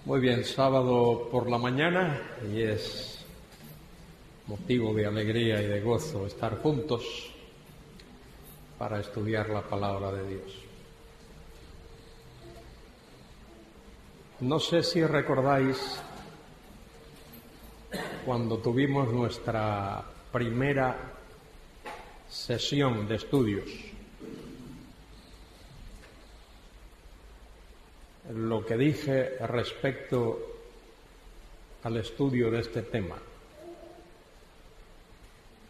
Muy bien, sábado por la mañana y es motivo de alegría y de gozo estar juntos para estudiar la palabra de Dios. No sé si recordáis cuando tuvimos nuestra primera sesión de estudios, lo que dije respecto al estudio de este tema.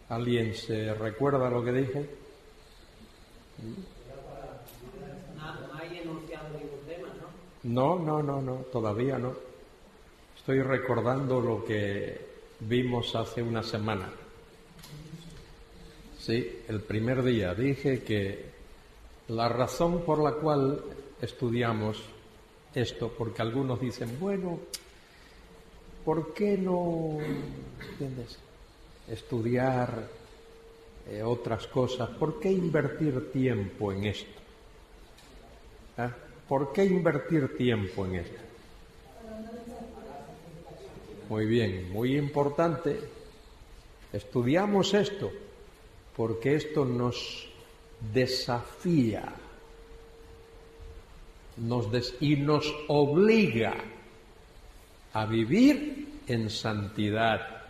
¿Alguien se recuerda lo que dije? No hay enunciado ningún tema, ¿no? No, todavía no. Estoy recordando lo que vimos hace una semana. Sí, el primer día dije que la razón por la cual estudiamos esto, porque algunos dicen, bueno, ¿por qué no, entiendes, estudiar otras cosas? ¿Por qué invertir tiempo en esto? ¿Por qué invertir tiempo en esto? Muy bien, muy importante. Estudiamos esto porque esto nos desafía y nos obliga a vivir en santidad,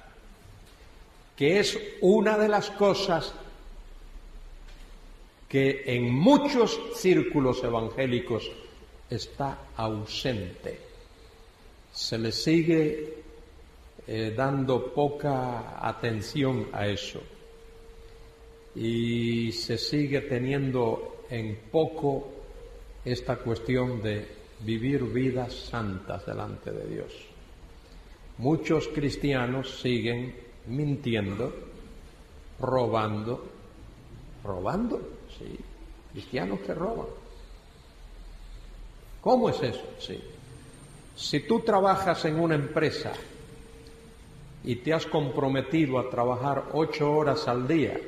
que es una de las cosas que en muchos círculos evangélicos está ausente. Se le sigue dando poca atención a eso y se sigue teniendo en poco esta cuestión de vivir vidas santas delante de Dios. Muchos cristianos siguen mintiendo, robando, sí, cristianos que roban. ¿Cómo es eso? Sí. Si tú trabajas en una empresa y te has comprometido a trabajar 8 horas al día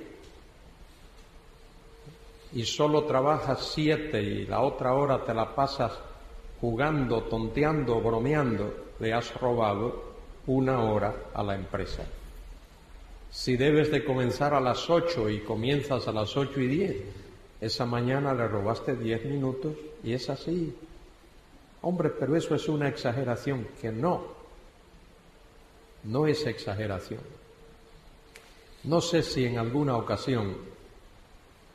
y solo trabajas 7 y la otra hora te la pasas jugando, tonteando, bromeando, le has robado 1 hora a la empresa. Si debes de comenzar a las 8 y comienzas a las 8:10, esa mañana le robaste 10 minutos y es así. Hombre, pero eso es una exageración, que no es exageración. No sé si en alguna ocasión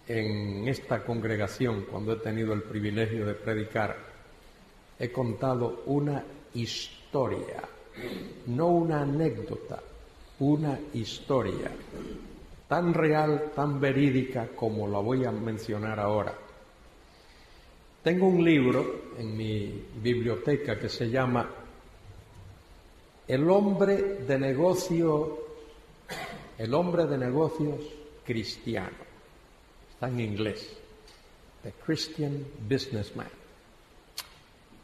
en esta congregación, cuando he tenido el privilegio de predicar, he contado una historia, no una anécdota, una historia tan real, tan verídica como la voy a mencionar ahora. Tengo un libro en mi biblioteca que se llama El hombre de negocios cristiano. Está en inglés. The Christian Businessman.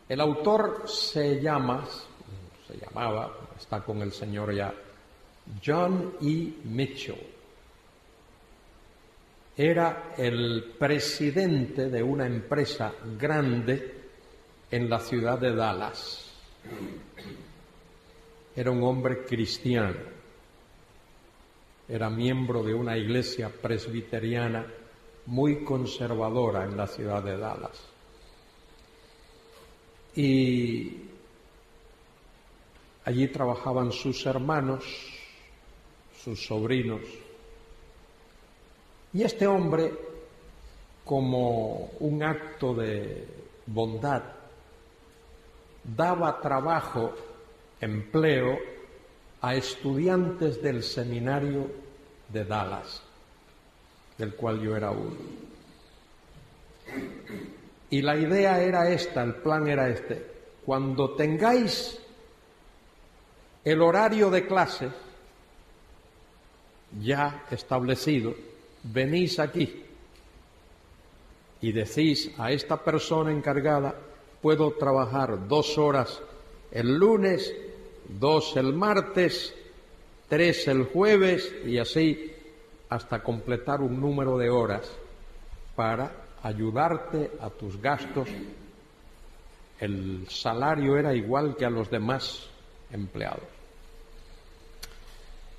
El autor se llamaba, está con el Señor ya, John E. Mitchell. Era el presidente de una empresa grande en la ciudad de Dallas. Era un hombre cristiano. Era miembro de una iglesia presbiteriana muy conservadora en la ciudad de Dallas. Y allí trabajaban sus hermanos, sus sobrinos. Y este hombre, como un acto de bondad, daba trabajo, empleo, a estudiantes del seminario de Dallas, del cual yo era uno. Y la idea era esta, el plan era este: cuando tengáis el horario de clases ya establecido, venís aquí y decís a esta persona encargada, puedo trabajar 2 horas el lunes, 2 el martes, 3 el jueves y así hasta completar un número de horas para ayudarte a tus gastos el salario era igual que a los demás empleados.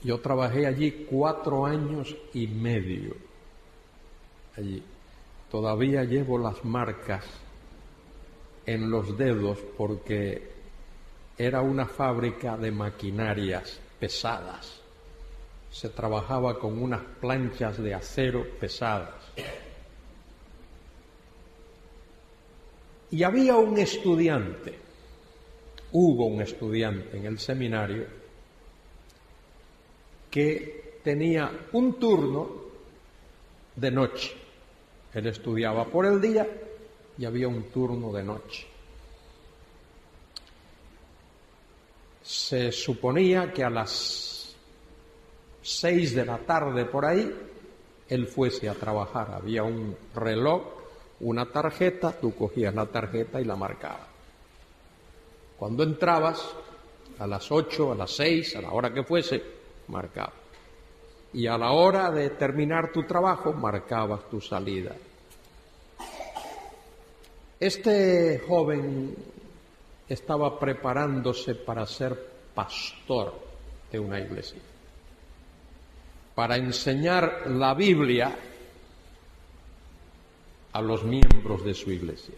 Yo trabajé allí 4 años y medio. Allí. Todavía llevo las marcas en los dedos porque era una fábrica de maquinarias pesadas. Se trabajaba con unas planchas de acero pesadas. Y había un estudiante, hubo un estudiante en el seminario que tenía un turno de noche. Él estudiaba por el día y había un turno de noche. Se suponía que a las 6 de la tarde por ahí él fuese a trabajar. Había un reloj, una tarjeta, tú cogías la tarjeta y la marcabas. Cuando entrabas, a las 8, a las 6, a la hora que fuese, marcabas. Y a la hora de terminar tu trabajo, marcabas tu salida. Este joven estaba preparándose para ser pastor de una iglesia, para enseñar la Biblia a los miembros de su iglesia.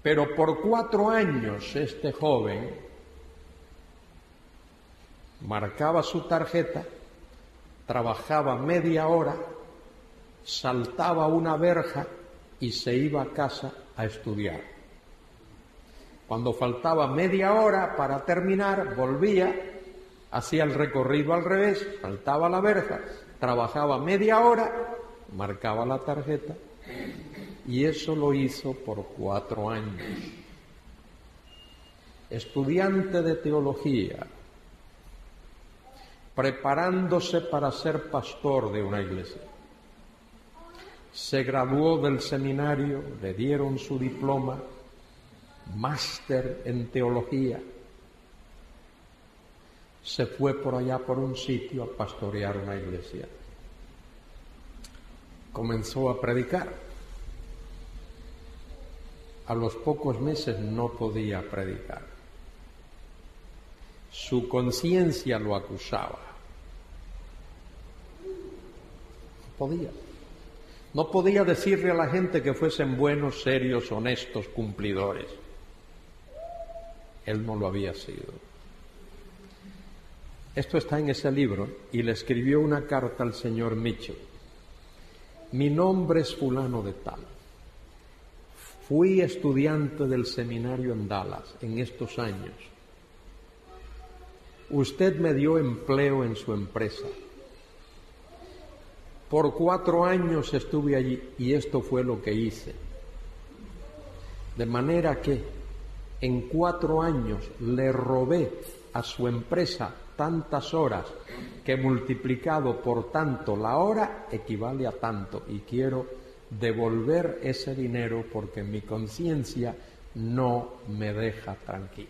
Pero por 4 años este joven marcaba su tarjeta, trabajaba media hora, saltaba una verja y se iba a casa a estudiar. Cuando faltaba media hora para terminar, volvía, hacía el recorrido al revés, saltaba la verja, trabajaba media hora, marcaba la tarjeta, y eso lo hizo por 4 años. Estudiante de teología, preparándose para ser pastor de una iglesia. Se graduó del seminario, le dieron su diploma, máster en teología. Se fue por allá por un sitio a pastorear una iglesia. Comenzó a predicar. A los pocos meses no podía predicar. Su conciencia lo acusaba. No podía decirle a la gente que fuesen buenos, serios, honestos, cumplidores. Él no lo había sido. Esto está en ese libro y le escribió una carta al señor Mitchell. Mi nombre es fulano de tal. Fui estudiante del seminario en Dallas en estos años. Usted me dio empleo en su empresa. Por 4 años estuve allí y esto fue lo que hice. De manera que en 4 años le robé a su empresa tantas horas que multiplicado por tanto la hora equivale a tanto, y quiero devolver ese dinero porque mi conciencia no me deja tranquilo.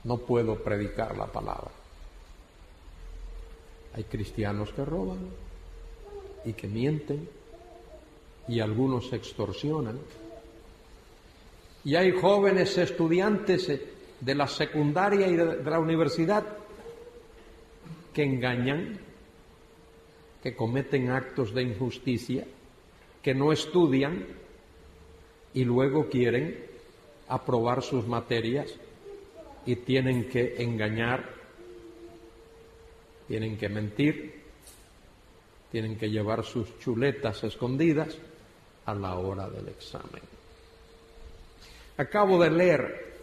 No puedo predicar la palabra. Hay cristianos que roban y que mienten, y algunos extorsionan. Y hay jóvenes estudiantes de la secundaria y de la universidad que engañan, que cometen actos de injusticia, que no estudian y luego quieren aprobar sus materias y tienen que engañar, tienen que mentir, tienen que llevar sus chuletas escondidas a la hora del examen. Acabo de leer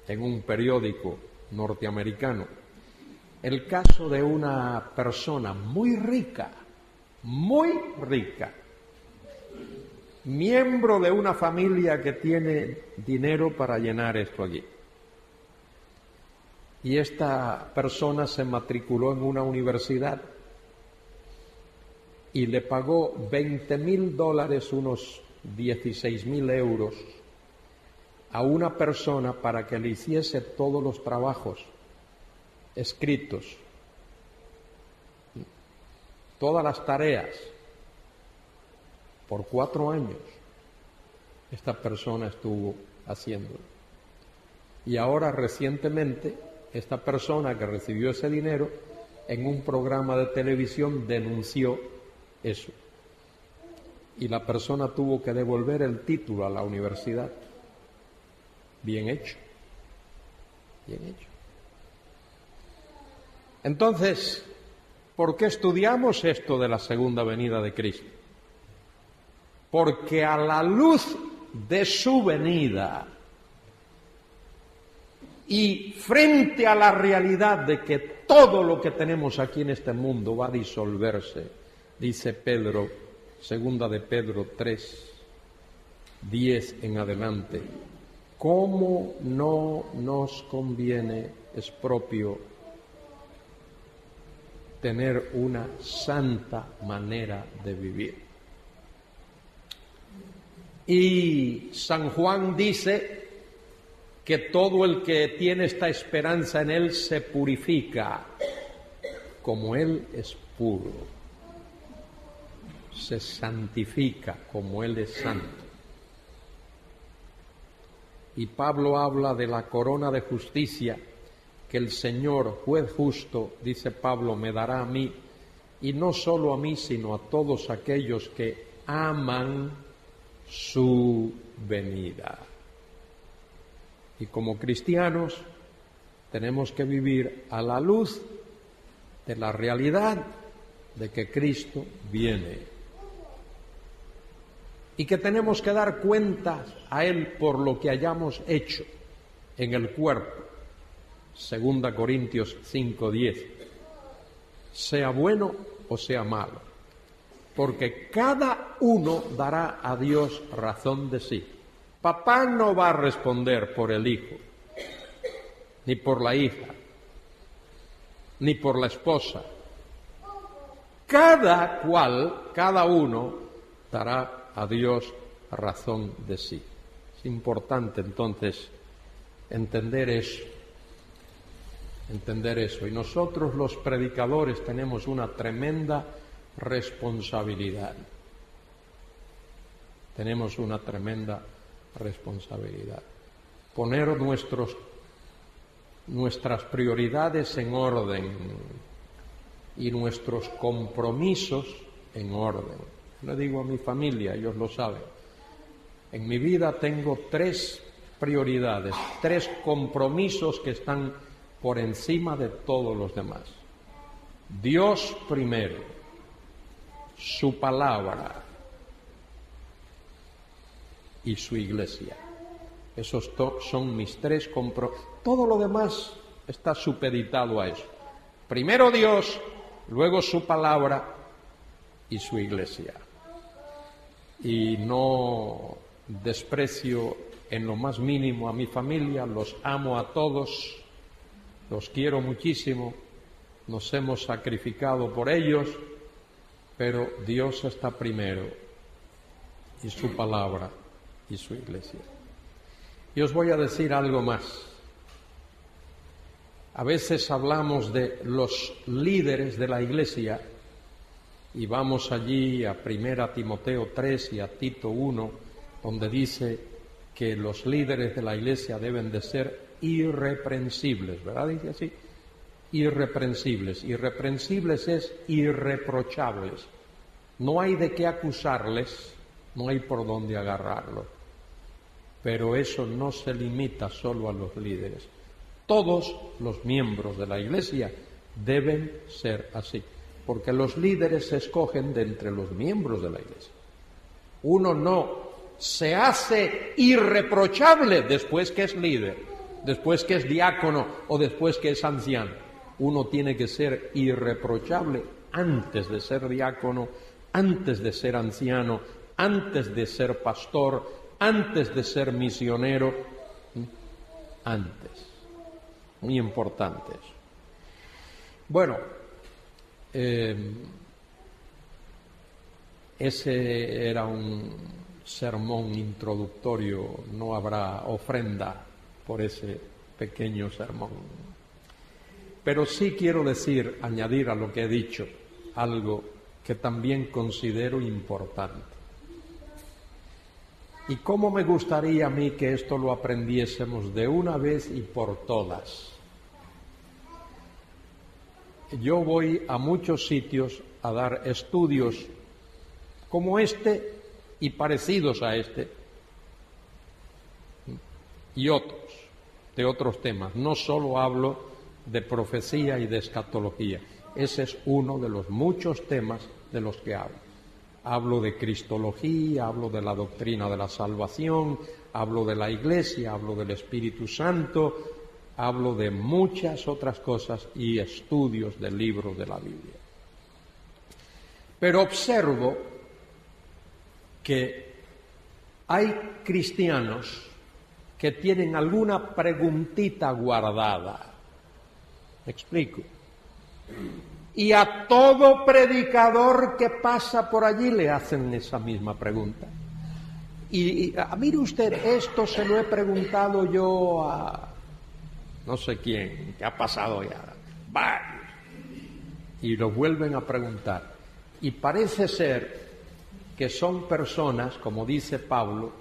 en un periódico norteamericano el caso de una persona muy rica, miembro de una familia que tiene dinero para llenar esto aquí. Y esta persona se matriculó en una universidad y le pagó $20,000, unos 16,000 euros, a una persona para que le hiciese todos los trabajos escritos, todas las tareas, por 4 años. esta persona estuvo haciéndolo. Y ahora recientemente esta persona que recibió ese dinero en un programa de televisión denunció eso. Y la persona tuvo que devolver el título a la universidad. Bien hecho. Bien hecho. Entonces, ¿por qué estudiamos esto de la segunda venida de Cristo? Porque a la luz de su venida y frente a la realidad de que todo lo que tenemos aquí en este mundo va a disolverse, dice Pedro, segunda de Pedro 3, 10 en adelante, ¿cómo no nos conviene, es propio, tener una santa manera de vivir? Y San Juan dice que todo el que tiene esta esperanza en Él se purifica, como Él es puro, se santifica como Él es santo. Y Pablo habla de la corona de justicia que el Señor, juez justo, dice Pablo, me dará a mí, y no solo a mí, sino a todos aquellos que aman su venida. Y como cristianos tenemos que vivir a la luz de la realidad de que Cristo viene y que tenemos que dar cuentas a Él por lo que hayamos hecho en el cuerpo. 2 Corintios 5:10, sea bueno o sea malo, porque cada uno dará a Dios razón de sí. Papá no va a responder por el hijo, ni por la hija, ni por la esposa. Cada cual, cada uno, dará a Dios razón de sí. Es importante entonces entender eso. Y nosotros los predicadores tenemos una tremenda responsabilidad. Tenemos una tremenda responsabilidad. Poner nuestras prioridades en orden y nuestros compromisos en orden. Le digo a mi familia, ellos lo saben. En mi vida tengo 3 prioridades, 3 compromisos que están por encima de todos los demás. Dios primero, su palabra y su iglesia. Esos son mis 3 compromisos. Todo lo demás está supeditado a eso. Primero Dios, luego su palabra y su iglesia. Y no desprecio en lo más mínimo a mi familia, los amo a todos, los quiero muchísimo, nos hemos sacrificado por ellos, pero Dios está primero y su palabra y su iglesia. Y os voy a decir algo más. A veces hablamos de los líderes de la iglesia y vamos allí a 1 Timoteo 3 y a Tito 1, donde dice que los líderes de la iglesia deben de ser irreprensibles, ¿verdad? Dice así, irreprensibles. Irreprensibles es irreprochables. No hay de qué acusarles, no hay por dónde agarrarlos. Pero eso no se limita solo a los líderes. Todos los miembros de la iglesia deben ser así, porque los líderes se escogen de entre los miembros de la iglesia. Uno no se hace irreprochable después que es líder, después que es diácono o después que es anciano. Uno tiene que ser irreprochable antes de ser diácono, antes de ser anciano, antes de ser pastor, antes de ser misionero, antes. Muy importante eso. Bueno, ese era un sermón introductorio, no habrá ofrenda por ese pequeño sermón. Pero sí quiero añadir a lo que he dicho, algo que también considero importante. Y cómo me gustaría a mí que esto lo aprendiésemos de una vez y por todas. Yo voy a muchos sitios a dar estudios como este y parecidos a este y otros, de otros temas. No solo hablo de profecía y de escatología. Ese es uno de los muchos temas de los que hablo. Hablo de cristología, hablo de la doctrina de la salvación, hablo de la Iglesia, hablo del Espíritu Santo, hablo de muchas otras cosas y estudios de libros de la Biblia. Pero observo que hay cristianos que tienen alguna preguntita guardada. ¿Me explico? Y a todo predicador que pasa por allí le hacen esa misma pregunta. Y mire usted, esto se lo he preguntado yo a no sé quién, que ha pasado ya varios, y lo vuelven a preguntar. Y parece ser que son personas, como dice Pablo,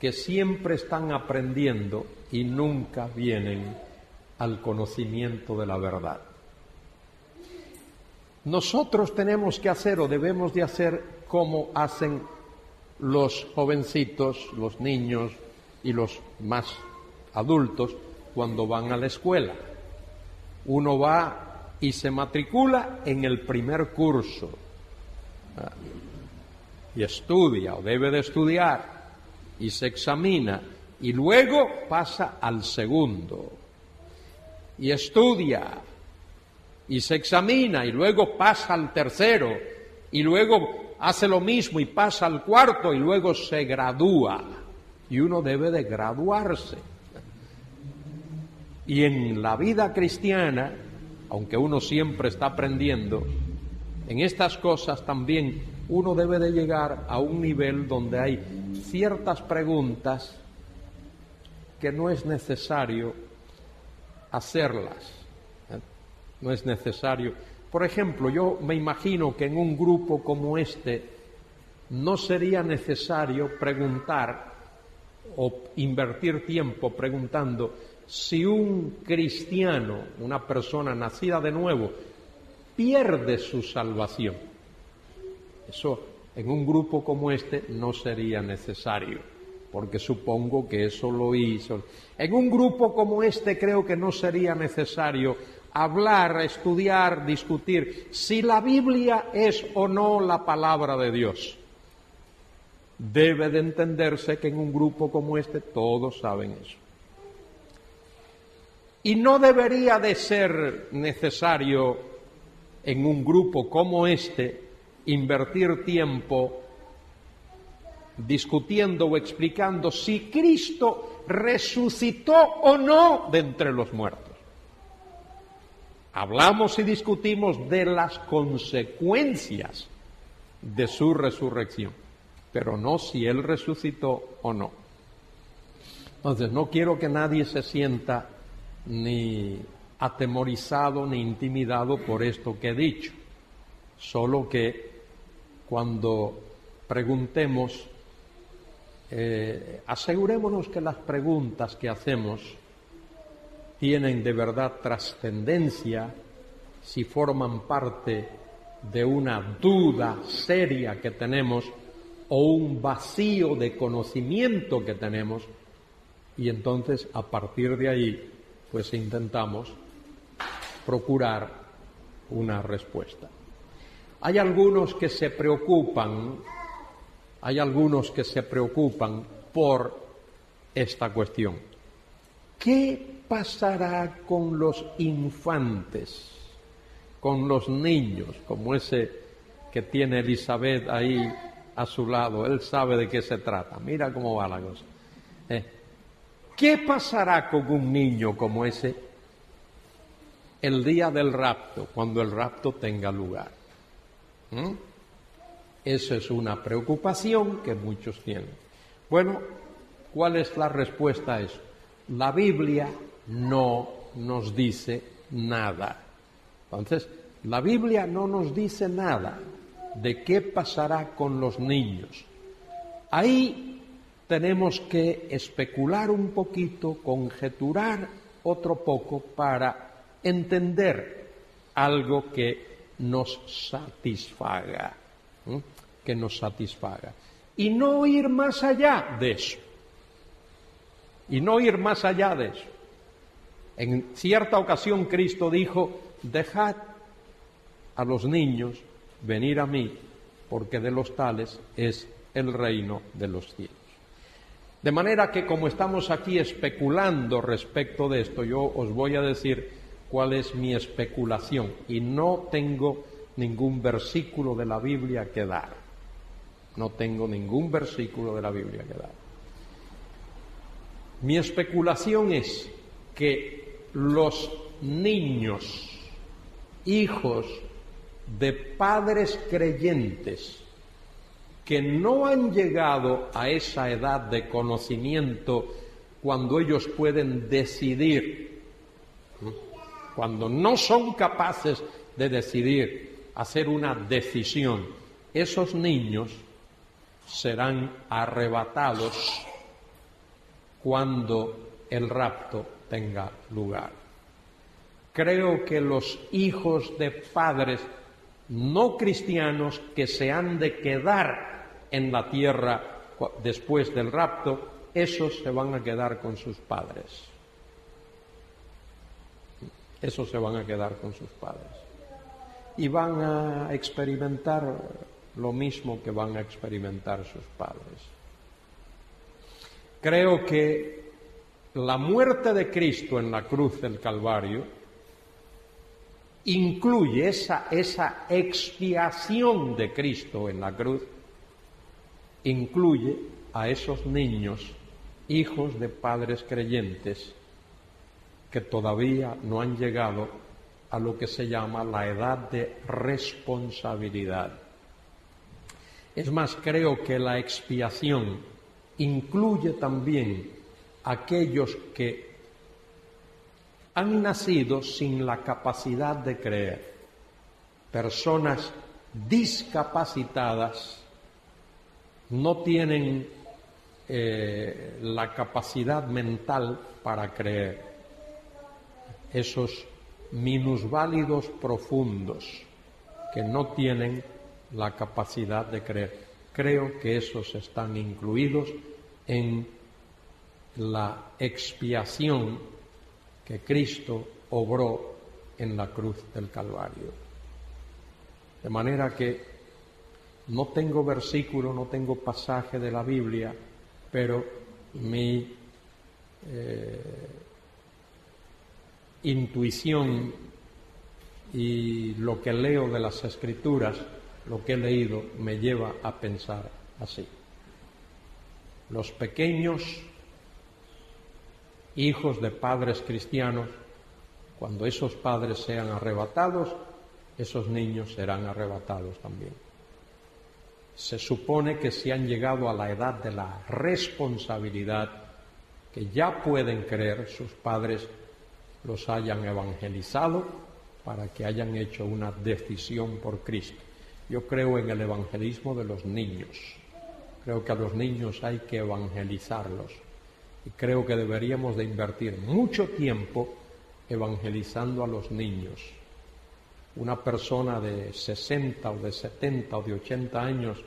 que siempre están aprendiendo y nunca vienen al conocimiento de la verdad. Nosotros tenemos que hacer o debemos de hacer como hacen los jovencitos, los niños y los más adultos cuando van a la escuela. Uno va y se matricula en el primer curso y estudia o debe de estudiar y se examina y luego pasa al segundo y estudia y se examina y luego pasa al tercero y luego hace lo mismo y pasa al cuarto y luego se gradúa. Y uno debe de graduarse. Y en la vida cristiana, aunque uno siempre está aprendiendo, en estas cosas también uno debe de llegar a un nivel donde hay ciertas preguntas que no es necesario hacerlas. No es necesario. Por ejemplo, yo me imagino que en un grupo como este no sería necesario preguntar o invertir tiempo preguntando si un cristiano, una persona nacida de nuevo, pierde su salvación. Eso en un grupo como este no sería necesario, porque supongo que eso lo hizo. En un grupo como este creo que no sería necesario hablar, estudiar, discutir si la Biblia es o no la palabra de Dios. Debe de entenderse que en un grupo como este todos saben eso. Y no debería de ser necesario en un grupo como este invertir tiempo discutiendo o explicando si Cristo resucitó o no de entre los muertos. Hablamos y discutimos de las consecuencias de su resurrección, pero no si Él resucitó o no. Entonces, no quiero que nadie se sienta ni atemorizado ni intimidado por esto que he dicho, solo que cuando preguntemos, asegurémonos que las preguntas que hacemos tienen de verdad trascendencia, si forman parte de una duda seria que tenemos o un vacío de conocimiento que tenemos, y entonces a partir de ahí pues intentamos procurar una respuesta. Hay algunos que se preocupan por esta cuestión. ¿Qué pasará con los infantes, con los niños, como ese que tiene Elizabeth ahí a su lado? Él sabe de qué se trata. Mira cómo va la cosa. ¿Qué pasará con un niño como ese el día del rapto, cuando el rapto tenga lugar? Esa es una preocupación que muchos tienen. Bueno, ¿cuál es la respuesta a eso? La Biblia no nos dice nada. Entonces, la Biblia no nos dice nada de qué pasará con los niños. Ahí tenemos que especular un poquito, conjeturar otro poco para entender algo que nos satisfaga, que nos satisfaga. Y no ir más allá de eso. Y no ir más allá de eso. En cierta ocasión Cristo dijo, dejad a los niños venir a mí, porque de los tales es el reino de los cielos. De manera que como estamos aquí especulando respecto de esto, yo os voy a decir cuál es mi especulación y no tengo ningún versículo de la Biblia que dar. No tengo ningún versículo de la Biblia que dar. Mi especulación es que los niños, hijos de padres creyentes, que no han llegado a esa edad de conocimiento cuando ellos pueden decidir, cuando no son capaces de decidir, hacer una decisión, esos niños serán arrebatados cuando el rapto tenga lugar. Creo que los hijos de padres no cristianos que se han de quedar en la tierra después del rapto, esos se van a quedar con sus padres. Esos se van a quedar con sus padres. Y van a experimentar lo mismo que van a experimentar sus padres. Creo que la muerte de Cristo en la cruz del Calvario incluye esa expiación de Cristo en la cruz, incluye a esos niños, hijos de padres creyentes, que todavía no han llegado a lo que se llama la edad de responsabilidad. Es más, creo que la expiación incluye también a aquellos que han nacido sin la capacidad de creer, personas discapacitadas, no tienen la capacidad mental para creer, esos minusválidos profundos que no tienen la capacidad de creer. Creo que esos están incluidos en la expiación que Cristo obró en la cruz del Calvario. De manera que no tengo versículo, no tengo pasaje de la Biblia, pero mi intuición y lo que leo de las Escrituras, lo que he leído, me lleva a pensar así. Los pequeños hijos de padres cristianos, cuando esos padres sean arrebatados, esos niños serán arrebatados también. Se supone que si han llegado a la edad de la responsabilidad, que ya pueden creer, sus padres los hayan evangelizado para que hayan hecho una decisión por Cristo. Yo creo en el evangelismo de los niños. Creo que a los niños hay que evangelizarlos. Y creo que deberíamos de invertir mucho tiempo evangelizando a los niños. Una persona de 60 o de 70 o de 80 años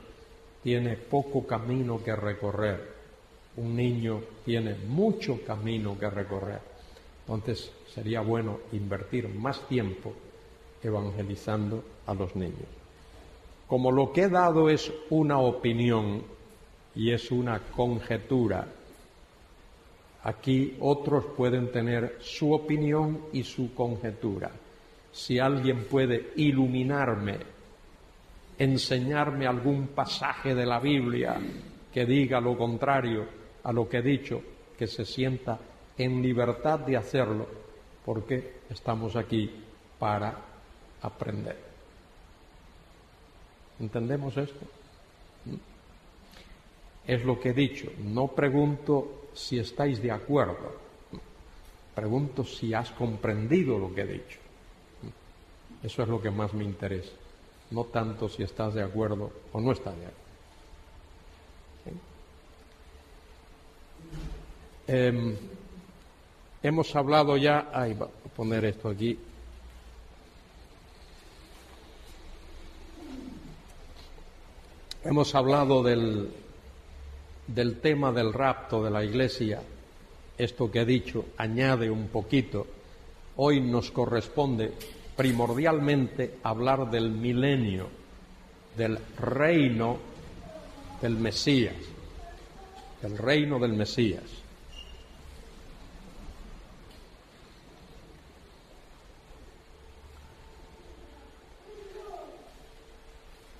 tiene poco camino que recorrer. Un niño tiene mucho camino que recorrer. Entonces sería bueno invertir más tiempo evangelizando a los niños. Como lo que he dado es una opinión y es una conjetura, aquí otros pueden tener su opinión y su conjetura. Si alguien puede iluminarme, enseñarme algún pasaje de la Biblia que diga lo contrario a lo que he dicho, que se sienta en libertad de hacerlo, porque estamos aquí para aprender. ¿Entendemos esto? Es lo que he dicho. No pregunto si estáis de acuerdo. Pregunto si has comprendido lo que he dicho. Eso es lo que más me interesa. No tanto si estás de acuerdo o no estás de acuerdo. ¿Sí? Hemos hablado ya, voy a poner esto aquí. Hemos hablado del tema del rapto de la Iglesia. Esto que he dicho añade un poquito. Hoy nos corresponde primordialmente hablar del milenio, del reino del Mesías, del reino del Mesías.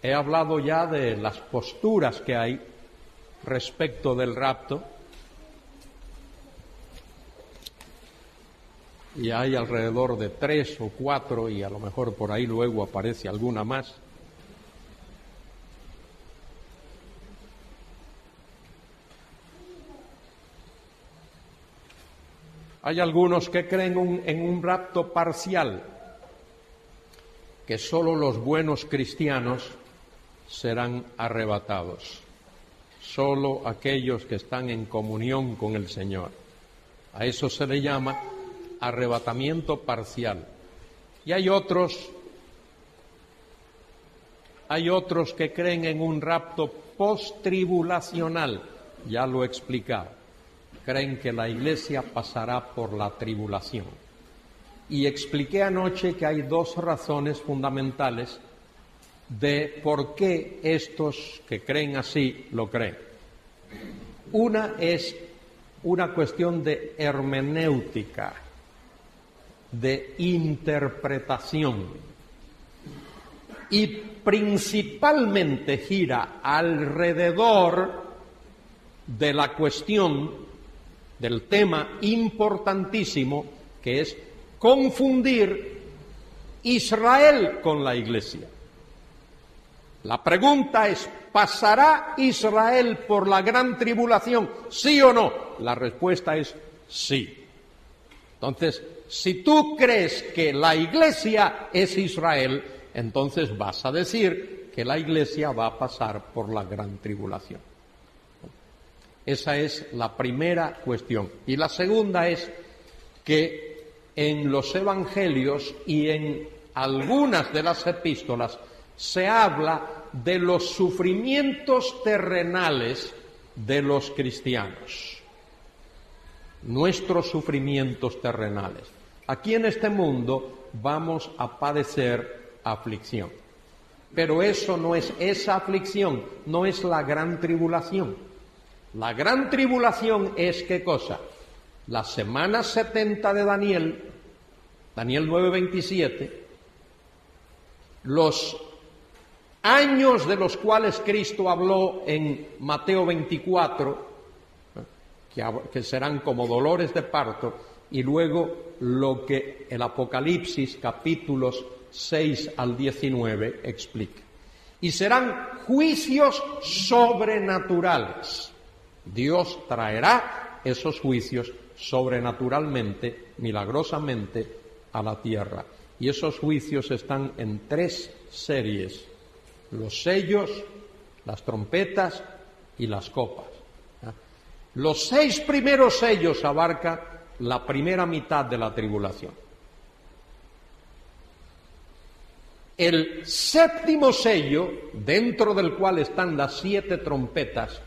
He hablado ya de las posturas que hay respecto del rapto, y hay alrededor de 3 o 4, y a lo mejor por ahí luego aparece alguna más. Hay algunos que creen en un rapto parcial, que solo los buenos cristianos serán arrebatados, solo aquellos que están en comunión con el Señor. A eso se le llama arrebatamiento parcial. Y hay otros que creen en un rapto postribulacional, ya lo he explicado. Creen que la Iglesia pasará por la tribulación. Y expliqué anoche que hay 2 razones fundamentales de por qué estos que creen así lo creen. Una es una cuestión de hermenéutica, de interpretación, y principalmente gira alrededor de la cuestión del tema importantísimo que es confundir Israel con la Iglesia. La pregunta es, ¿pasará Israel por la gran tribulación? ¿Sí o no? La respuesta es sí. Entonces, si tú crees que la Iglesia es Israel, entonces vas a decir que la Iglesia va a pasar por la gran tribulación. Esa es la primera cuestión. Y la segunda es que en los evangelios y en algunas de las epístolas se habla de los sufrimientos terrenales de los cristianos, nuestros sufrimientos terrenales. Aquí en este mundo vamos a padecer aflicción, pero esa aflicción no es la gran tribulación. La gran tribulación es, ¿qué cosa? La semana 70 de Daniel 9:27, los años de los cuales Cristo habló en Mateo 24, que serán como dolores de parto, y luego lo que el Apocalipsis, capítulos 6 al 19, explica. Y serán juicios sobrenaturales. Dios traerá esos juicios sobrenaturalmente, milagrosamente, a la tierra. Y esos juicios están en 3 series: los sellos, las trompetas y las copas. Los 6 primeros sellos abarcan la primera mitad de la tribulación. El 7º sello, dentro del cual están las 7 trompetas,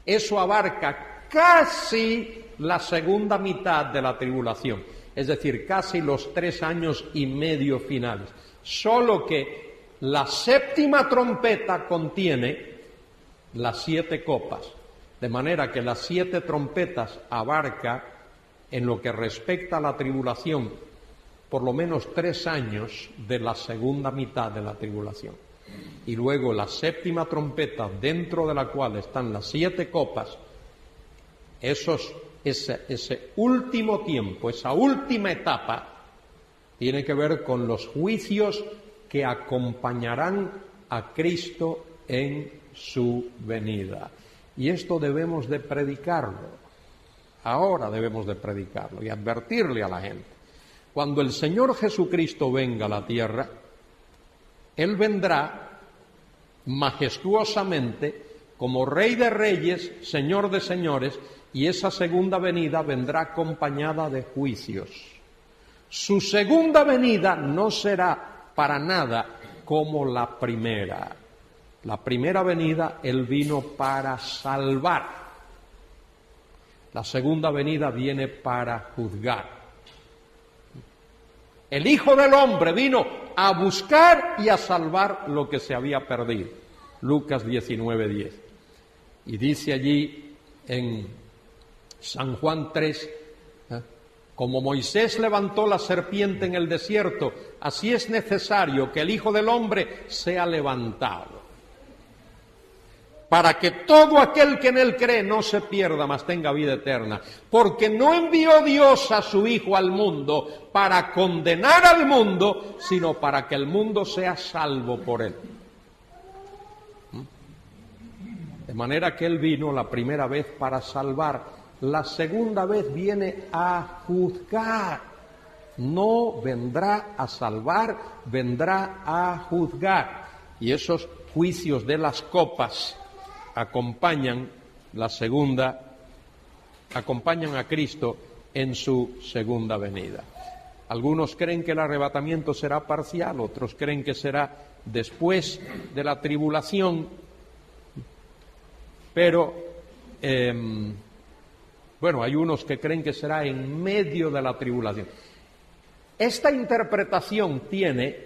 eso abarca casi la segunda mitad de la tribulación, es decir, casi los 3 años y medio finales. Solo que la 7ª trompeta contiene las 7 copas, de manera que las 7 trompetas abarca, en lo que respecta a la tribulación, por lo menos 3 años de la segunda mitad de la tribulación. Y luego la 7ª trompeta, dentro de la cual están las 7 copas, ese último tiempo, esa última etapa, tiene que ver con los juicios que acompañarán a Cristo en su venida. Y esto debemos de predicarlo. Ahora debemos de predicarlo y advertirle a la gente. Cuando el Señor Jesucristo venga a la tierra, Él vendrá majestuosamente como Rey de Reyes, Señor de Señores, y esa segunda venida vendrá acompañada de juicios. Su segunda venida no será para nada como la primera. La primera venida, Él vino para salvar. La segunda venida viene para juzgar. El Hijo del Hombre vino a buscar y a salvar lo que se había perdido. Lucas 19:10. Y dice allí en San Juan 3, como Moisés levantó la serpiente en el desierto, así es necesario que el Hijo del Hombre sea levantado, para que todo aquel que en Él cree no se pierda, mas tenga vida eterna. Porque no envió Dios a su Hijo al mundo para condenar al mundo, sino para que el mundo sea salvo por Él. De manera que Él vino la primera vez para salvar, la segunda vez viene a juzgar. No vendrá a salvar, vendrá a juzgar. Y esos juicios de las copas acompañan a Cristo en su segunda venida. Algunos creen que el arrebatamiento será parcial, otros creen que será después de la tribulación, pero hay unos que creen que será en medio de la tribulación. Esta interpretación tiene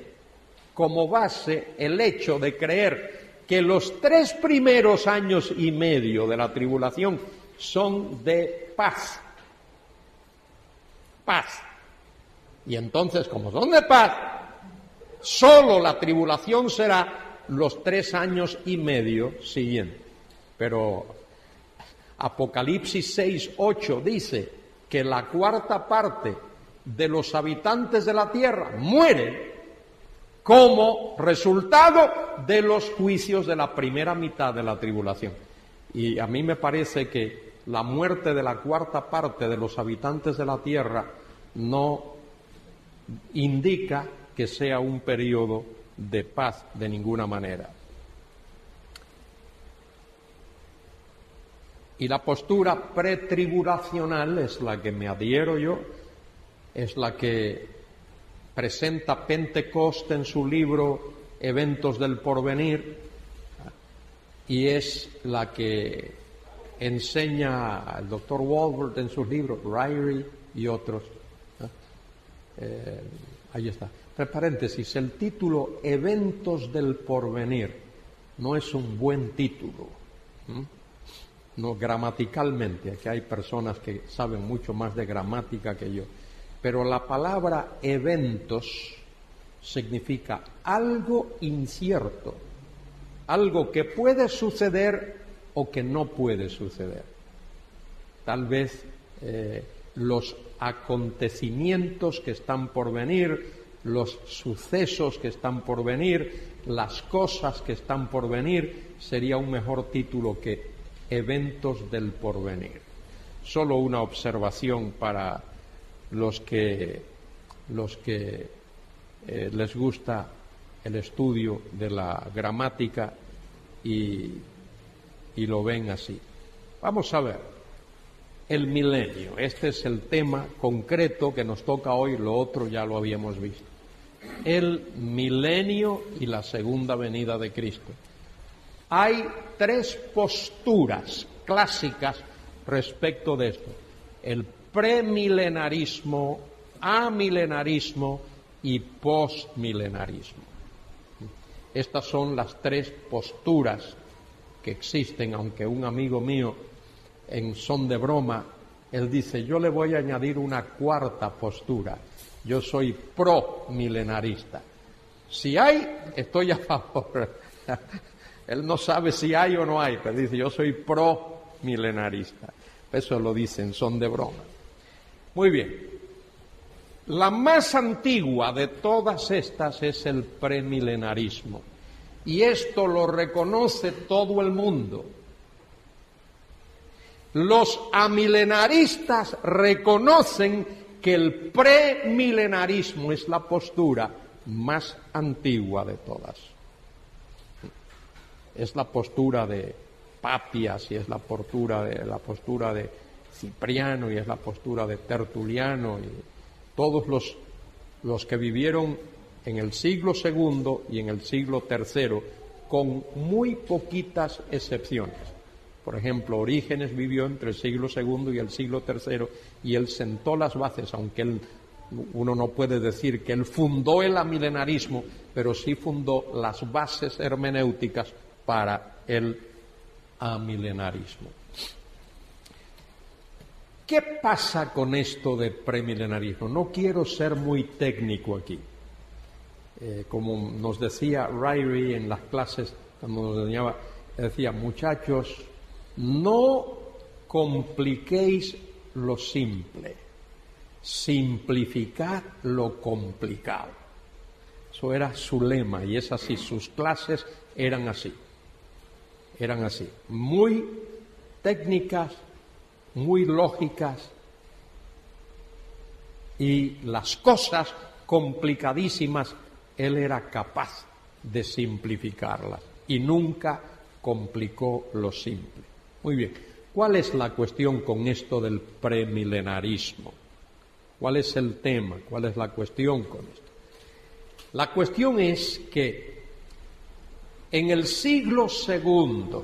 como base el hecho de creer que los 3 primeros años y medio de la tribulación son de paz. Paz. Y entonces, como son de paz, solo la tribulación será los 3 años y medio siguientes. Pero Apocalipsis 6:8 dice que la cuarta parte de los habitantes de la tierra mueren como resultado de los juicios de la primera mitad de la tribulación. Y a mí me parece que la muerte de la cuarta parte de los habitantes de la tierra no indica que sea un periodo de paz de ninguna manera. Y la postura pretribulacional es la que me adhiero yo, es la que presenta Pentecost en su libro Eventos del Porvenir, y es la que enseña el doctor Walvoord en sus libros, Ryrie y otros. Ahí está. Entre paréntesis, el título Eventos del Porvenir no es un buen título. No gramaticalmente, que hay personas que saben mucho más de gramática que yo, pero la palabra eventos significa algo incierto, algo que puede suceder o que no puede suceder. Tal vez los acontecimientos que están por venir, los sucesos que están por venir, las cosas que están por venir, sería un mejor título que Eventos del Porvenir. Solo una observación para los que les gusta el estudio de la gramática y lo ven así. Vamos a ver, el milenio. Este es el tema concreto que nos toca hoy, lo otro ya lo habíamos visto. El milenio y la segunda venida de Cristo. Hay 3 posturas clásicas respecto de esto: el premilenarismo, amilenarismo y postmilenarismo. Estas son las 3 posturas que existen, aunque un amigo mío, en son de broma, él dice: yo le voy a añadir una 4ª postura, yo soy pro-milenarista. Si hay, estoy a favor. Él no sabe si hay o no hay, pero dice: yo soy pro-milenarista. Eso lo dicen, son de broma. Muy bien. La más antigua de todas estas es el premilenarismo. Y esto lo reconoce todo el mundo. Los amilenaristas reconocen que el premilenarismo es la postura más antigua de todas. Es la postura de Papias y es la postura de Cipriano y es la postura de Tertuliano y todos los que vivieron en el siglo II y en el siglo III, con muy poquitas excepciones. Por ejemplo, Orígenes vivió entre el siglo II y el siglo III y él sentó las bases, aunque uno no puede decir que él fundó el amilenarismo, pero sí fundó las bases hermenéuticas para el amilenarismo. ¿Qué pasa con esto de premilenarismo? No quiero ser muy técnico aquí. Como nos decía Ryrie en las clases, cuando nos enseñaba, decía, muchachos, no compliquéis lo simple, simplificad lo complicado. Eso era su lema y es así, sus clases eran así, muy técnicas, muy lógicas y las cosas complicadísimas él era capaz de simplificarlas y nunca complicó lo simple. Muy bien, ¿cuál es la cuestión con esto del premilenarismo? ¿Cuál es el tema? ¿Cuál es la cuestión con esto? La cuestión es que en el siglo II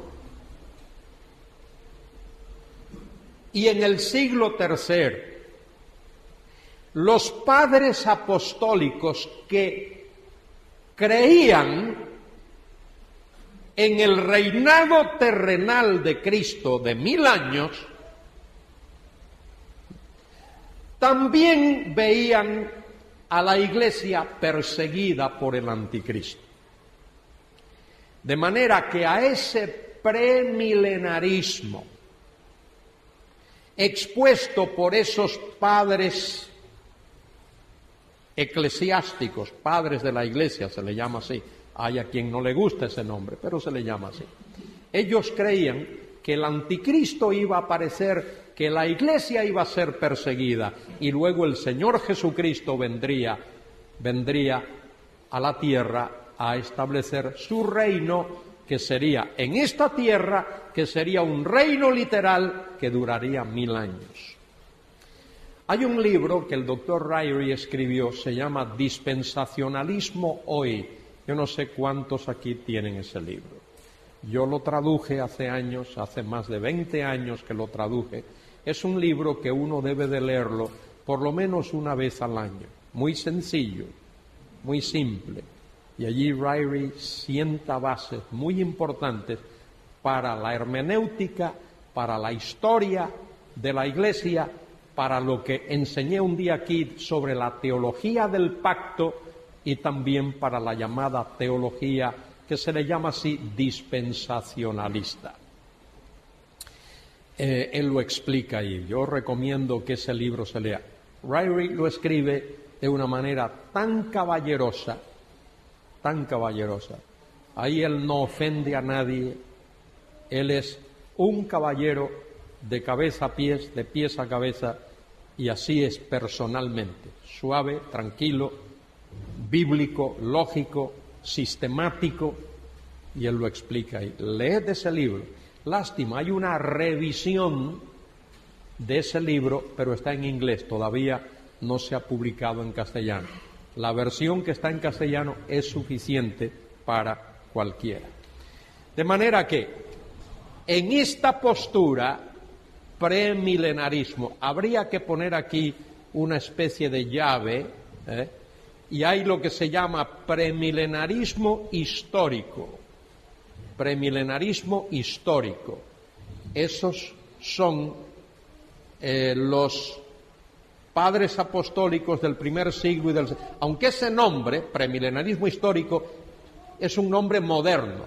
y en el siglo III, los padres apostólicos que creían en el reinado terrenal de Cristo de 1000 años, también veían a la Iglesia perseguida por el anticristo. De manera que a ese premilenarismo expuesto por esos padres eclesiásticos, padres de la Iglesia, se le llama así, hay a quien no le gusta ese nombre, pero se le llama así. Ellos creían que el anticristo iba a aparecer, que la Iglesia iba a ser perseguida y luego el Señor Jesucristo vendría a la tierra a establecer su reino, que sería en esta tierra, que sería un reino literal que duraría 1000 años. Hay un libro que el doctor Ryrie escribió, se llama Dispensacionalismo hoy. Yo no sé cuántos aquí tienen ese libro. Yo lo traduje hace años, hace más de 20 años que lo traduje. Es un libro que uno debe de leerlo por lo menos una vez al año. Muy sencillo, muy simple. Y allí Ryrie sienta bases muy importantes para la hermenéutica, para la historia de la Iglesia, para lo que enseñé un día aquí sobre la teología del pacto y también para la llamada teología que se le llama así dispensacionalista. Él lo explica ahí. Yo recomiendo que ese libro se lea. Ryrie lo escribe de una manera tan caballerosa. Ahí él no ofende a nadie. Él es un caballero de cabeza a pies, de pies a cabeza, y así es personalmente, suave, tranquilo, bíblico, lógico, sistemático, y él lo explica ahí. Leed ese libro. Lástima, hay una revisión de ese libro, pero está en inglés, todavía no se ha publicado en castellano. La versión que está en castellano es suficiente para cualquiera. De manera que en esta postura premilenarismo habría que poner aquí una especie de llave, y hay lo que se llama premilenarismo histórico. Premilenarismo histórico. Esos son los padres apostólicos del primer siglo y del... Aunque ese nombre, premilenarismo histórico, es un nombre moderno.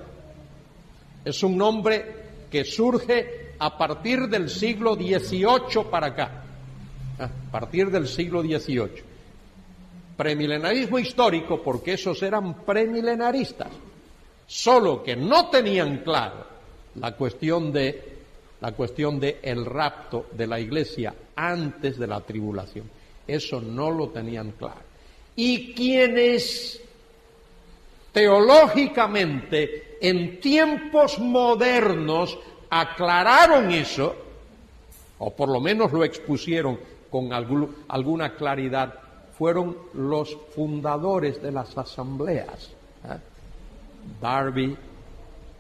Es un nombre que surge a partir del siglo XVIII para acá. A partir del siglo XVIII. Premilenarismo histórico porque esos eran premilenaristas, solo que no tenían claro la cuestión de el rapto de la Iglesia antes de la tribulación. Eso no lo tenían claro. Y quienes teológicamente en tiempos modernos aclararon eso, o por lo menos lo expusieron con alguna claridad, fueron los fundadores de las asambleas, Darby,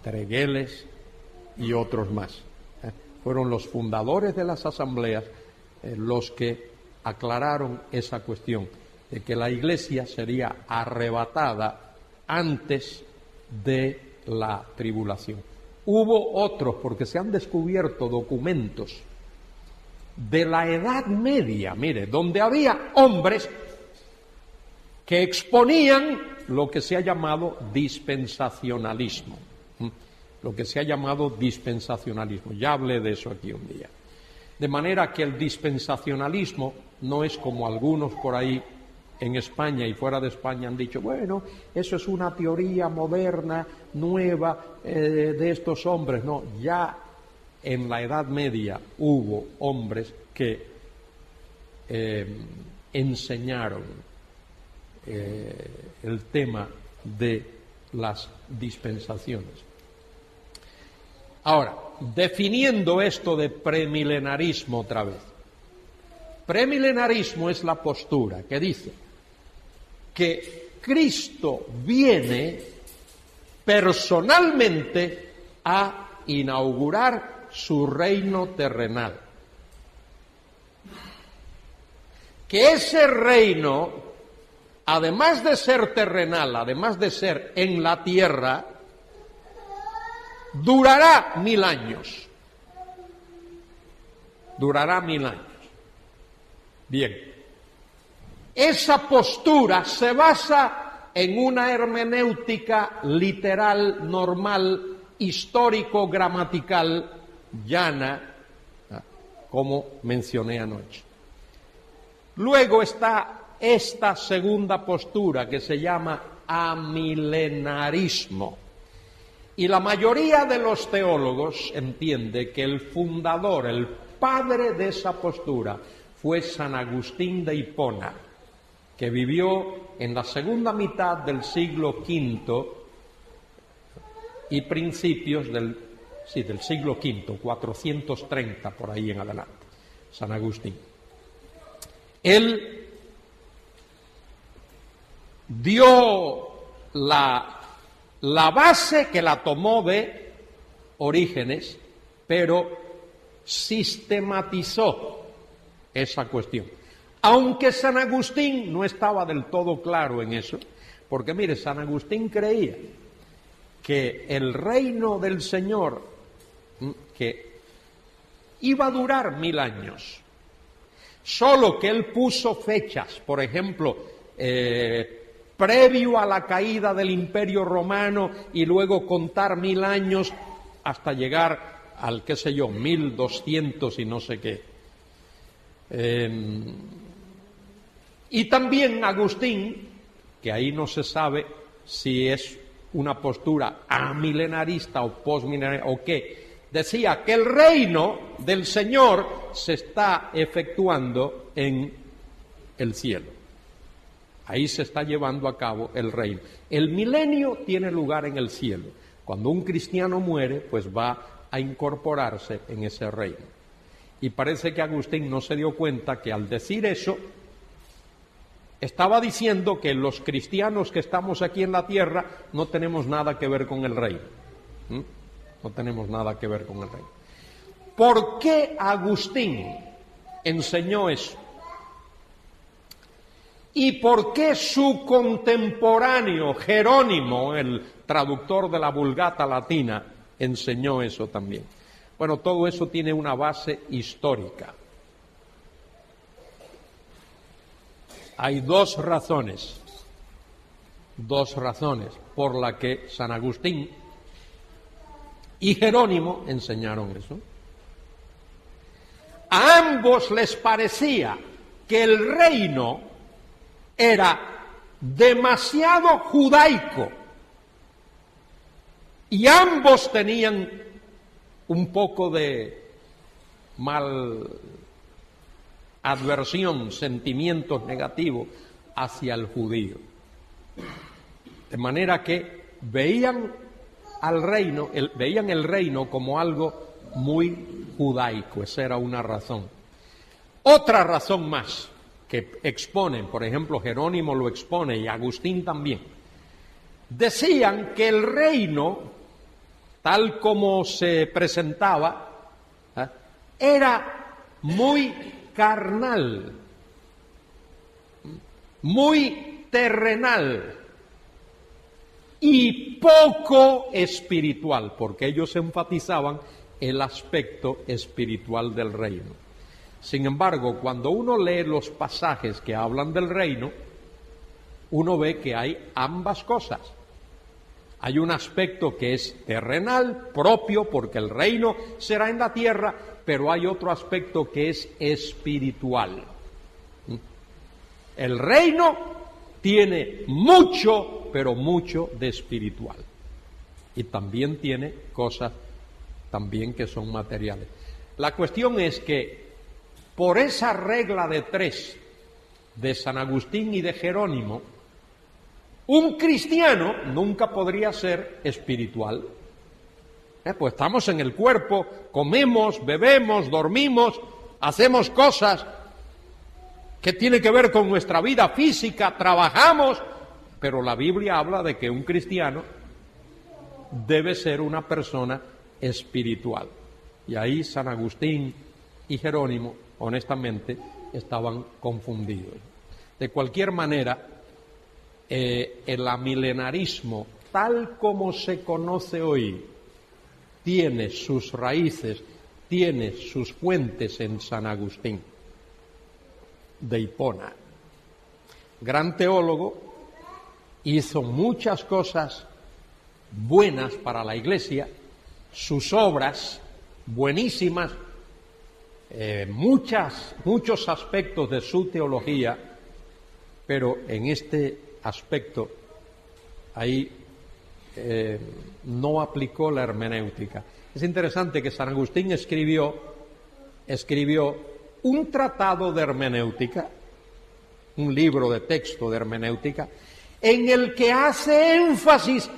Tregelles y otros más. Fueron los fundadores de las asambleas los que aclararon esa cuestión de que la Iglesia sería arrebatada antes de la tribulación. Hubo otros, porque se han descubierto documentos de la Edad Media, mire, donde había hombres que exponían lo que se ha llamado dispensacionalismo. Lo que se ha llamado dispensacionalismo. Ya hablé de eso aquí un día. De manera que el dispensacionalismo no es como algunos por ahí en España y fuera de España han dicho, bueno, eso es una teoría moderna, nueva, de estos hombres. No, ya en la Edad Media hubo hombres que enseñaron el tema de las dispensaciones. Ahora, definiendo esto de premilenarismo otra vez. Premilenarismo es la postura que dice que Cristo viene personalmente a inaugurar su reino terrenal. Que ese reino, además de ser terrenal, además de ser en la tierra, durará 1000 años. Durará 1000 años. Bien. Esa postura se basa en una hermenéutica literal, normal, histórico-gramatical, llana, como mencioné anoche. Luego está esta segunda postura que se llama amilenarismo. Y la mayoría de los teólogos entiende que el fundador, el padre de esa postura, fue San Agustín de Hipona, que vivió en la segunda mitad del siglo V y principios del siglo V, 430 por ahí en adelante, San Agustín. Él dio la base, que la tomó de Orígenes, pero sistematizó esa cuestión. Aunque San Agustín no estaba del todo claro en eso, porque mire, San Agustín creía que el reino del Señor, que iba a durar 1000 años, solo que él puso fechas, por ejemplo, previo a la caída del Imperio Romano y luego contar 1000 años hasta llegar al, 1200 y no sé qué. Y también Agustín, que ahí no se sabe si es una postura amilenarista o postmilenarista o qué, decía que el reino del Señor se está efectuando en el cielo. Ahí se está llevando a cabo el reino. El milenio tiene lugar en el cielo. Cuando un cristiano muere, pues va a incorporarse en ese reino. Y parece que Agustín no se dio cuenta que al decir eso, estaba diciendo que los cristianos que estamos aquí en la tierra no tenemos nada que ver con el reino. No tenemos nada que ver con el reino. ¿Por qué Agustín enseñó eso? ¿Y por qué su contemporáneo Jerónimo, el traductor de la Vulgata latina, enseñó eso también? Bueno, todo eso tiene una base histórica. Hay dos razones por las que San Agustín y Jerónimo enseñaron eso. A ambos les parecía que el reino era demasiado judaico y ambos tenían un poco de mal adversión, sentimientos negativos hacia el judío. De manera que veían el reino como algo muy judaico, esa era una razón. Otra razón más que exponen, por ejemplo, Jerónimo lo expone y Agustín también, decían que el reino, tal como se presentaba, era muy carnal, muy terrenal y poco espiritual, porque ellos enfatizaban el aspecto espiritual del reino. Sin embargo, cuando uno lee los pasajes que hablan del reino, uno ve que hay ambas cosas. Hay un aspecto que es terrenal, propio, porque el reino será en la tierra, pero hay otro aspecto que es espiritual. El reino tiene mucho, pero mucho de espiritual. Y también tiene cosas también que son materiales. La cuestión es que por esa regla de 3 de San Agustín y de Jerónimo, un cristiano nunca podría ser espiritual. Pues estamos en el cuerpo, comemos, bebemos, dormimos, hacemos cosas que tienen que ver con nuestra vida física, trabajamos, pero la Biblia habla de que un cristiano debe ser una persona espiritual. Y ahí San Agustín y Jerónimo, honestamente, estaban confundidos. De cualquier manera, el amilenarismo, tal como se conoce hoy, tiene sus raíces, tiene sus fuentes en San Agustín de Hipona. Gran teólogo, hizo muchas cosas buenas para la Iglesia, sus obras buenísimas, muchos aspectos de su teología, pero en este aspecto ahí no aplicó la hermenéutica. Es interesante que San Agustín escribió un tratado de hermenéutica, un libro de texto de hermenéutica, en el que hace énfasis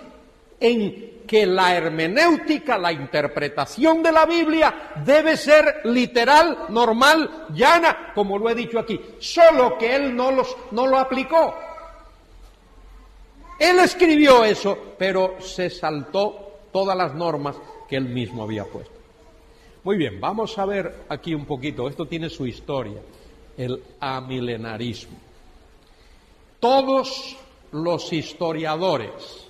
en que la hermenéutica, la interpretación de la Biblia, debe ser literal, normal, llana, como lo he dicho aquí, solo que él no lo aplicó. Él escribió eso, pero se saltó todas las normas que él mismo había puesto. Muy bien, vamos a ver aquí un poquito, esto tiene su historia, el amilenarismo. Todos los historiadores,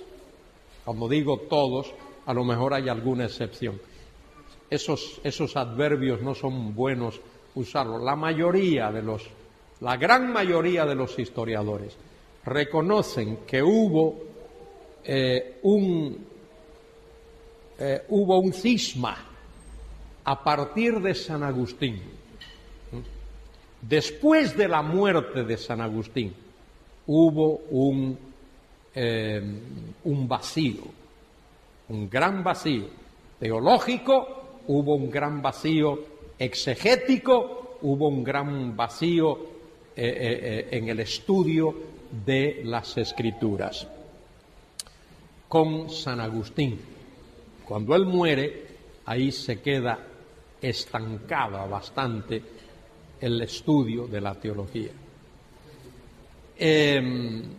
como digo todos, a lo mejor hay alguna excepción, esos adverbios no son buenos usarlos. La gran mayoría de los historiadores reconocen que hubo un cisma a partir de San Agustín. Después de la muerte de San Agustín hubo un vacío, un gran vacío teológico, hubo un gran vacío exegético, hubo un gran vacío en el estudio de las Escrituras. Con San Agustín, cuando él muere, ahí se queda estancada bastante el estudio de la teología. En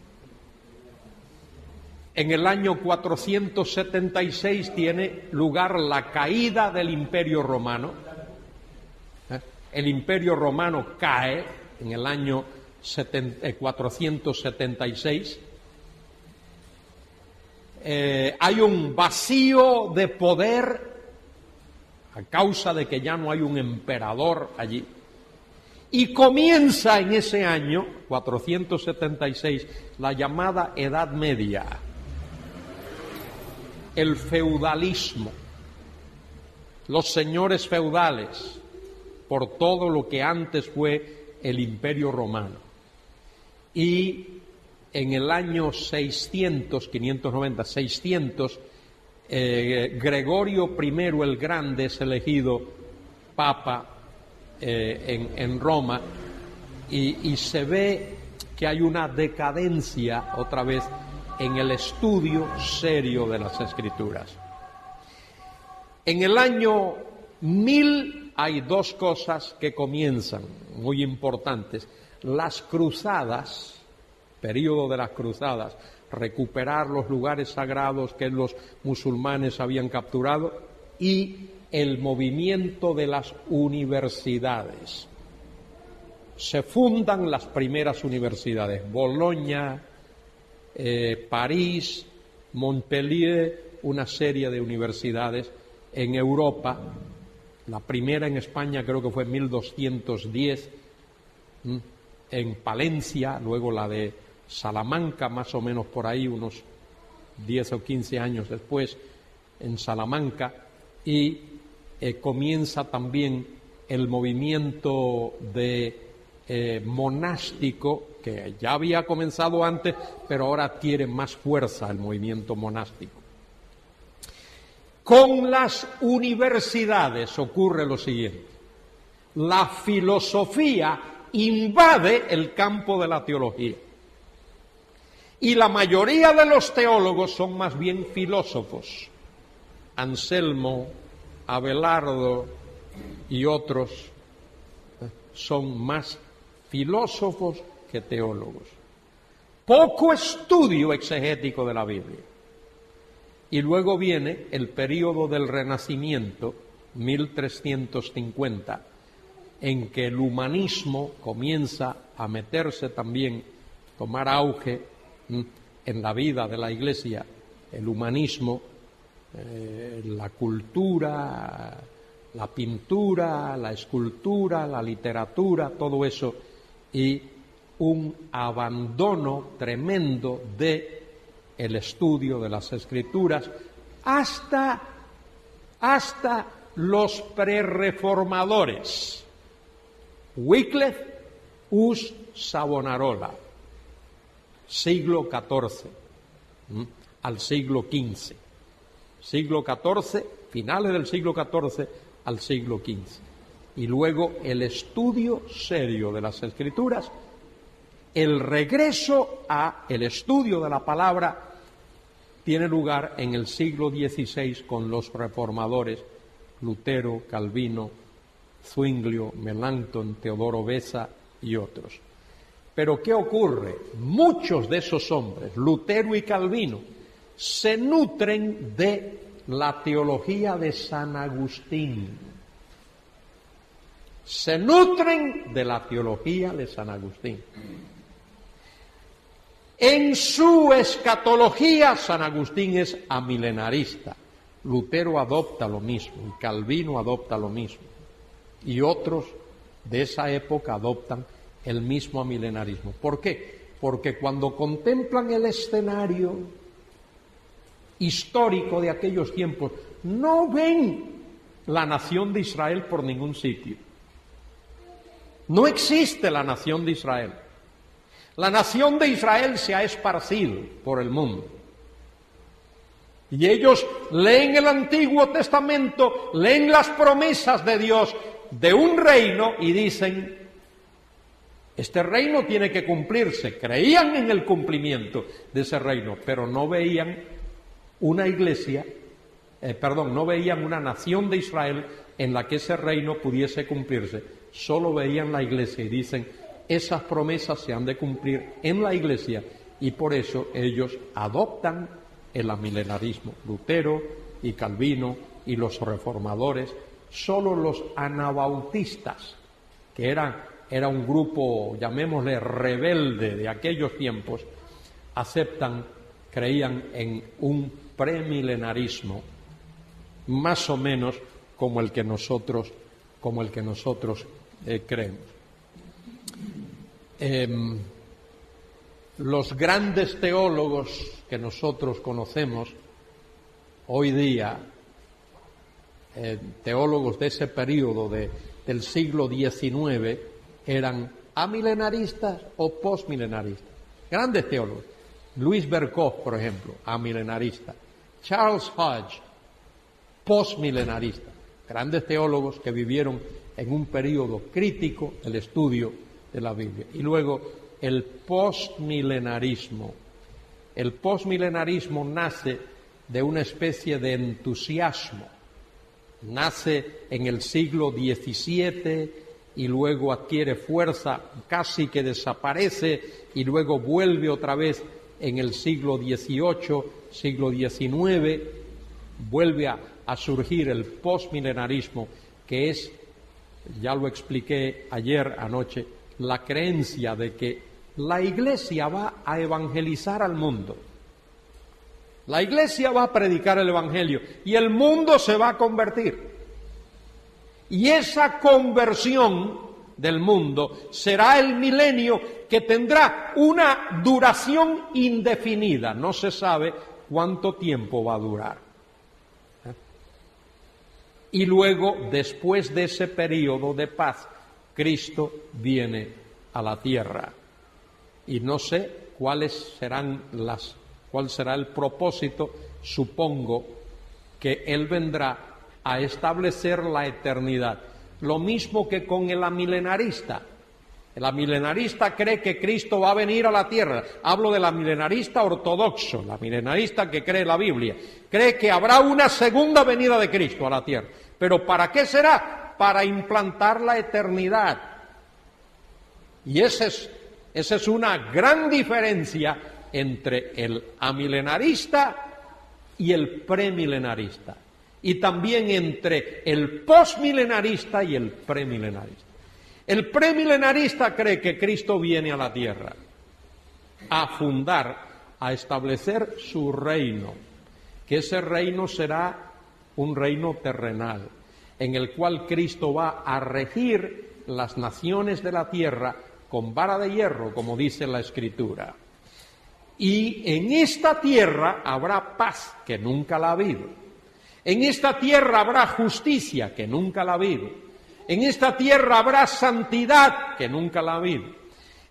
el año 476 tiene lugar la caída del Imperio Romano. El Imperio Romano cae en el año 476. Hay un vacío de poder a causa de que ya no hay un emperador allí. Y comienza en ese año, 476, la llamada Edad Media, el feudalismo, los señores feudales, por todo lo que antes fue el Imperio Romano. Y en el año 600, Gregorio I el Grande es elegido Papa en Roma y se ve que hay una decadencia otra vez en el estudio serio de las Escrituras. En el año hay dos cosas que comienzan, muy importantes. Las cruzadas, periodo de las cruzadas, recuperar los lugares sagrados que los musulmanes habían capturado, y el movimiento de las universidades. Se fundan las primeras universidades, Bolonia, París, Montpellier, una serie de universidades en Europa. La primera en España creo que fue en 1210, en Palencia, luego la de Salamanca, más o menos por ahí, unos 10 o 15 años después, en Salamanca, y comienza también el movimiento de monástico, que ya había comenzado antes, pero ahora adquiere más fuerza el movimiento monástico. Con las universidades ocurre lo siguiente: la filosofía invade el campo de la teología, y la mayoría de los teólogos son más bien filósofos. Anselmo, Abelardo y otros son más filósofos que teólogos. Poco estudio exegético de la Biblia. Y luego viene el período del Renacimiento, 1350, en que el humanismo comienza a meterse también, tomar auge en la vida de la Iglesia, el humanismo, la cultura, la pintura, la escultura, la literatura, todo eso, y un abandono tremendo de el estudio de las Escrituras hasta los prerreformadores. Wycliffe us Savonarola, siglo XIV al siglo XV. Siglo XIV, finales del siglo XIV al siglo XV. Y luego el estudio serio de las Escrituras, el regreso al estudio de la palabra, tiene lugar en el siglo XVI con los reformadores Lutero, Calvino, Zwinglio, Melanchthon, Teodoro Beza y otros. Pero ¿qué ocurre? Muchos de esos hombres, Lutero y Calvino, se nutren de la teología de San Agustín. Se nutren de la teología de San Agustín. En su escatología, San Agustín es amilenarista. Lutero adopta lo mismo, y Calvino adopta lo mismo. Y otros de esa época adoptan el mismo amilenarismo. ¿Por qué? Porque cuando contemplan el escenario histórico de aquellos tiempos, no ven la nación de Israel por ningún sitio. No existe la nación de Israel. La nación de Israel se ha esparcido por el mundo. Y ellos leen el Antiguo Testamento, leen las promesas de Dios de un reino y dicen: este reino tiene que cumplirse. Creían en el cumplimiento de ese reino, pero no veían una iglesia, no veían una nación de Israel en la que ese reino pudiese cumplirse. Solo veían la iglesia y dicen: esas promesas se han de cumplir en la iglesia, y por eso ellos adoptan el amilenarismo. Lutero y Calvino y los reformadores. Solo los anabautistas, que era un grupo, llamémosle, rebelde de aquellos tiempos, creían en un premilenarismo más o menos como el que nosotros creemos. Los grandes teólogos que nosotros conocemos hoy día, teólogos de ese periodo del siglo XIX, eran amilenaristas o postmilenaristas. Grandes teólogos. Luis Berkhof, por ejemplo, amilenarista. Charles Hodge, postmilenarista. Grandes teólogos que vivieron en un periodo crítico el estudio de la Biblia. Y luego el postmilenarismo. El postmilenarismo nace de una especie de entusiasmo nace en el siglo XVII y luego adquiere fuerza, casi que desaparece y luego vuelve otra vez en el siglo XVIII, siglo XIX, vuelve a surgir el postmilenarismo, que es, ya lo expliqué ayer anoche, la creencia de que la Iglesia va a evangelizar al mundo. La Iglesia va a predicar el Evangelio y el mundo se va a convertir. Y esa conversión del mundo será el milenio, que tendrá una duración indefinida. No se sabe cuánto tiempo va a durar. Y luego, después de ese periodo de paz, Cristo viene a la tierra. Y no sé cuál será el propósito. Supongo que Él vendrá a establecer la eternidad. Lo mismo que con el amilenarista. El amilenarista cree que Cristo va a venir a la tierra. Hablo del amilenarista ortodoxo, el amilenarista que cree la Biblia. Cree que habrá una segunda venida de Cristo a la tierra. ¿Pero para qué será? Para implantar la eternidad. Y esa es una gran diferencia entre el amilenarista y el premilenarista. Y también entre el postmilenarista y el premilenarista. El premilenarista cree que Cristo viene a la tierra a fundar, a establecer su reino, que ese reino será un reino terrenal, en el cual Cristo va a regir las naciones de la tierra con vara de hierro, como dice la Escritura. Y en esta tierra habrá paz, que nunca la ha habido. En esta tierra habrá justicia, que nunca la ha habido. En esta tierra habrá santidad, que nunca la ha habido.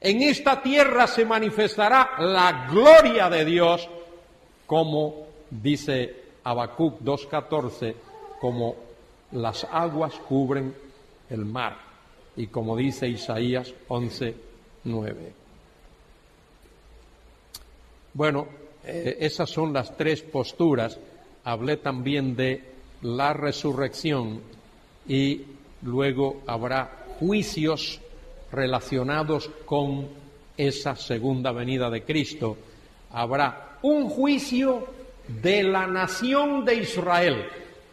En esta tierra se manifestará la gloria de Dios, como dice Habacuc 2:14, como las aguas cubren el mar, y como dice Isaías 11:9. Bueno, esas son las tres posturas. Hablé también de la resurrección y luego habrá juicios relacionados con esa segunda venida de Cristo. Habrá un juicio de la nación de Israel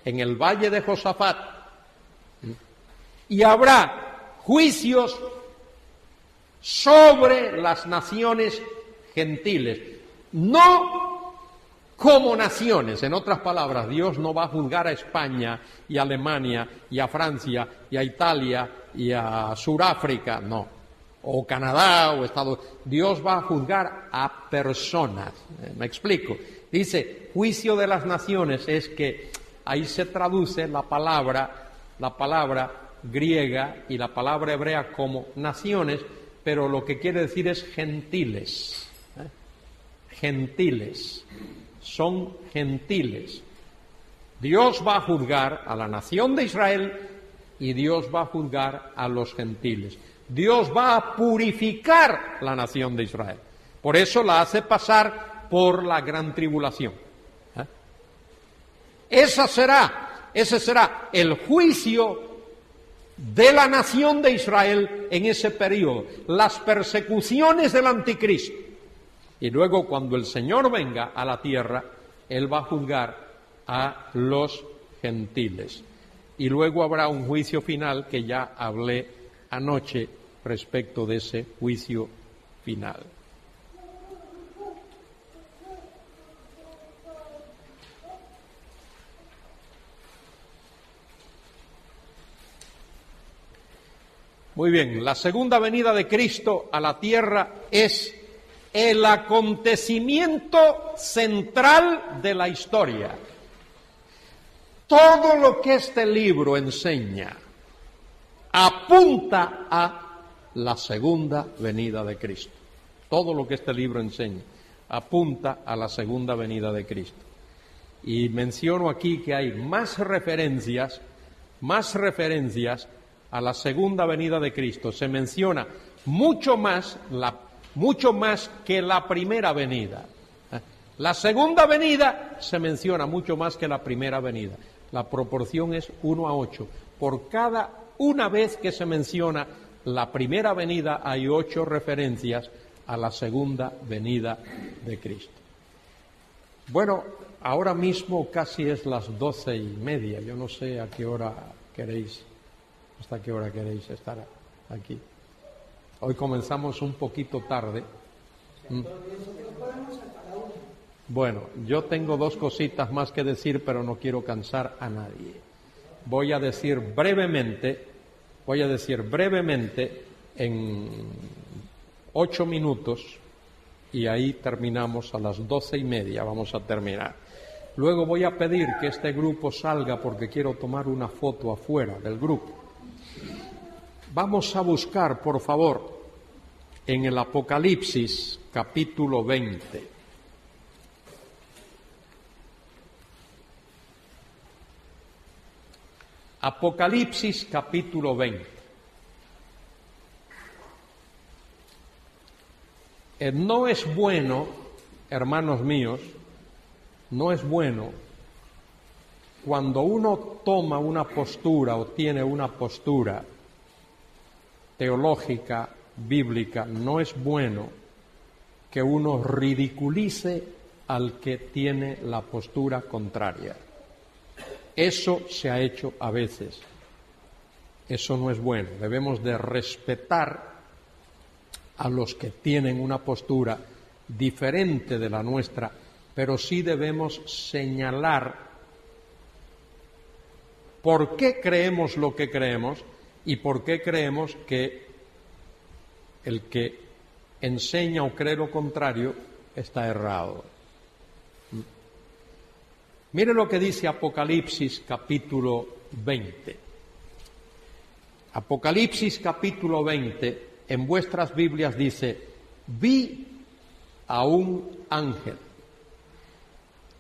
en el valle de Josafat. Y habrá juicios sobre las naciones gentiles. No como naciones, en otras palabras, Dios no va a juzgar a España y a Alemania y a Francia y a Italia y a Sudáfrica, no, o Canadá o Estados Unidos. Dios va a juzgar a personas. Me explico. Dice, juicio de las naciones, es que ahí se traduce la palabra griega y la palabra hebrea como naciones, pero lo que quiere decir es gentiles. Gentiles. Son gentiles. Dios va a juzgar a la nación de Israel y Dios va a juzgar a los gentiles. Dios va a purificar la nación de Israel. Por eso la hace pasar por la gran tribulación. Ese será el juicio de la nación de Israel en ese periodo. Las persecuciones del anticristo. Y luego cuando el Señor venga a la tierra, Él va a juzgar a los gentiles. Y luego habrá un juicio final que ya hablé anoche respecto de ese juicio final. Muy bien, la segunda venida de Cristo a la tierra es el acontecimiento central de la historia. Todo lo que este libro enseña apunta a la segunda venida de Cristo. Todo lo que este libro enseña apunta a la segunda venida de Cristo. Y menciono aquí que hay más referencias a la segunda venida de Cristo. Se menciona mucho más que la primera venida. La segunda venida se menciona mucho más que la primera venida. La proporción es 1:8. Por cada una vez que se menciona la primera venida hay 8 referencias a la segunda venida de Cristo. Bueno, ahora mismo casi es las 12:30. Yo no sé a qué hora queréis, hasta qué hora queréis estar aquí. Hoy comenzamos un poquito tarde. Bueno, yo tengo 2 cositas más que decir, pero no quiero cansar a nadie. Voy a decir brevemente en 8 minutos, y ahí terminamos a las 12:30, vamos a terminar. Luego voy a pedir que este grupo salga porque quiero tomar una foto afuera del grupo. Vamos a buscar, por favor, en el Apocalipsis, capítulo 20. Apocalipsis, capítulo 20. No es bueno, hermanos míos, no es bueno cuando uno toma una postura o tiene una postura teológica, bíblica, no es bueno que uno ridiculice al que tiene la postura contraria. Eso se ha hecho a veces. Eso no es bueno. Debemos de respetar a los que tienen una postura diferente de la nuestra, pero sí debemos señalar por qué creemos lo que creemos y por qué creemos que el que enseña o cree lo contrario está errado. Mire lo que dice Apocalipsis capítulo 20. Apocalipsis capítulo 20, en vuestras Biblias dice, vi a un ángel.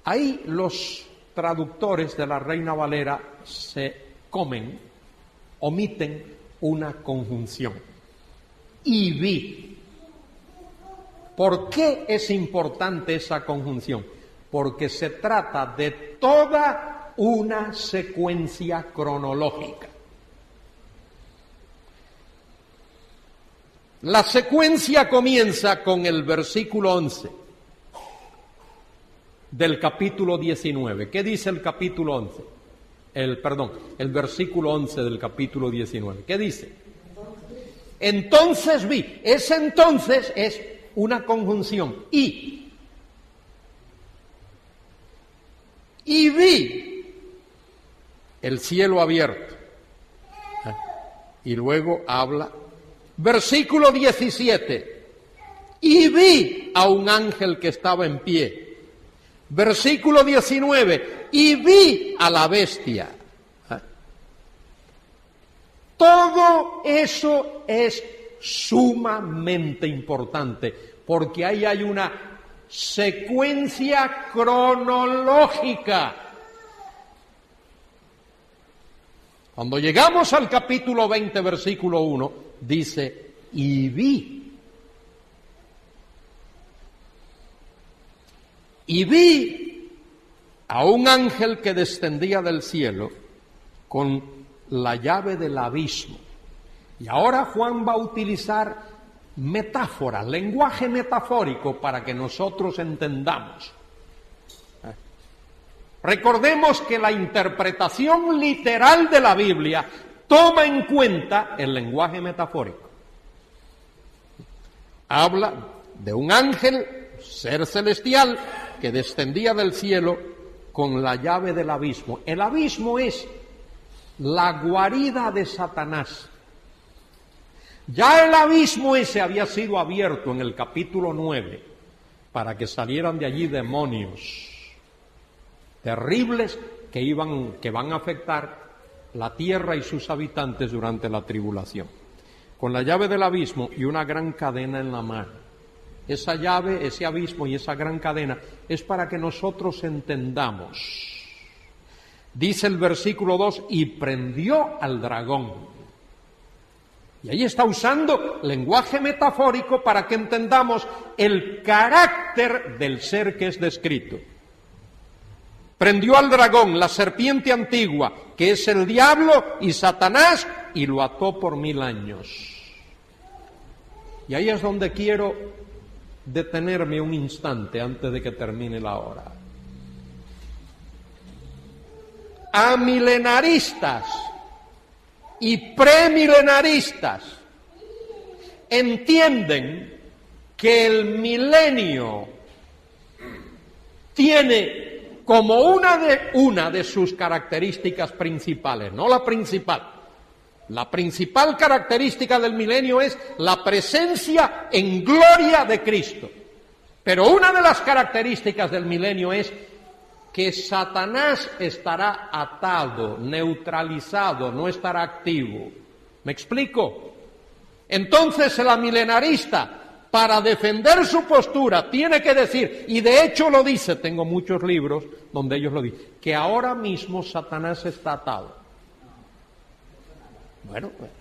Ahí los traductores de la Reina Valera omiten una conjunción. Y vi. ¿Por qué es importante esa conjunción? Porque se trata de toda una secuencia cronológica. La secuencia comienza con el versículo 11 del capítulo 19. ¿Qué dice el capítulo 11? El versículo 11 del capítulo 19. ¿Qué dice? Entonces vi. Ese entonces es una conjunción. Y vi el cielo abierto. Y luego habla, versículo 17, y vi a un ángel que estaba en pie. Versículo 19, y vi a la bestia. Todo eso es sumamente importante, porque ahí hay una secuencia cronológica. Cuando llegamos al capítulo 20, versículo 1, dice, y vi a un ángel que descendía del cielo con la llave del abismo. Y ahora Juan va a utilizar metáforas, lenguaje metafórico para que nosotros entendamos. Recordemos que la interpretación literal de la Biblia toma en cuenta el lenguaje metafórico. Habla de un ángel, ser celestial, que descendía del cielo con la llave del abismo. El abismo es la guarida de Satanás. Ya el abismo ese había sido abierto en el capítulo 9 para que salieran de allí demonios terribles que van a afectar la tierra y sus habitantes durante la tribulación. Con la llave del abismo y una gran cadena en la mano. Esa llave, ese abismo y esa gran cadena es para que nosotros entendamos. Dice el versículo 2, y prendió al dragón. Y ahí está usando lenguaje metafórico para que entendamos el carácter del ser que es descrito. Prendió al dragón, la serpiente antigua, que es el diablo y Satanás, y lo ató por 1000 años. Y ahí es donde quiero detenerme un instante antes de que termine la hora. Amilenaristas y premilenaristas entienden que el milenio tiene como una de sus características principales, no la principal. La principal característica del milenio es la presencia en gloria de Cristo. Pero una de las características del milenio es que Satanás estará atado, neutralizado, no estará activo. ¿Me explico? Entonces el amilenarista, para defender su postura, tiene que decir, y de hecho lo dice, tengo muchos libros donde ellos lo dicen, que ahora mismo Satanás está atado. Bueno, pues,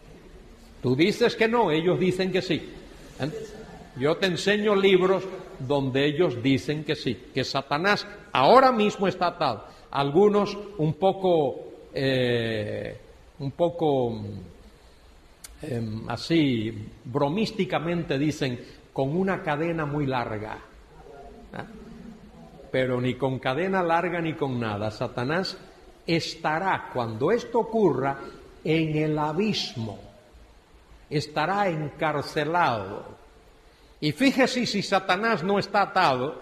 tú dices que no, ellos dicen que sí. Yo te enseño libros donde ellos dicen que sí, que Satanás ahora mismo está atado. Algunos un poco así bromísticamente dicen con una cadena muy larga, pero ni con cadena larga ni con nada. Satanás estará, cuando esto ocurra, en el abismo, estará encarcelado. Y fíjese, si Satanás no está atado,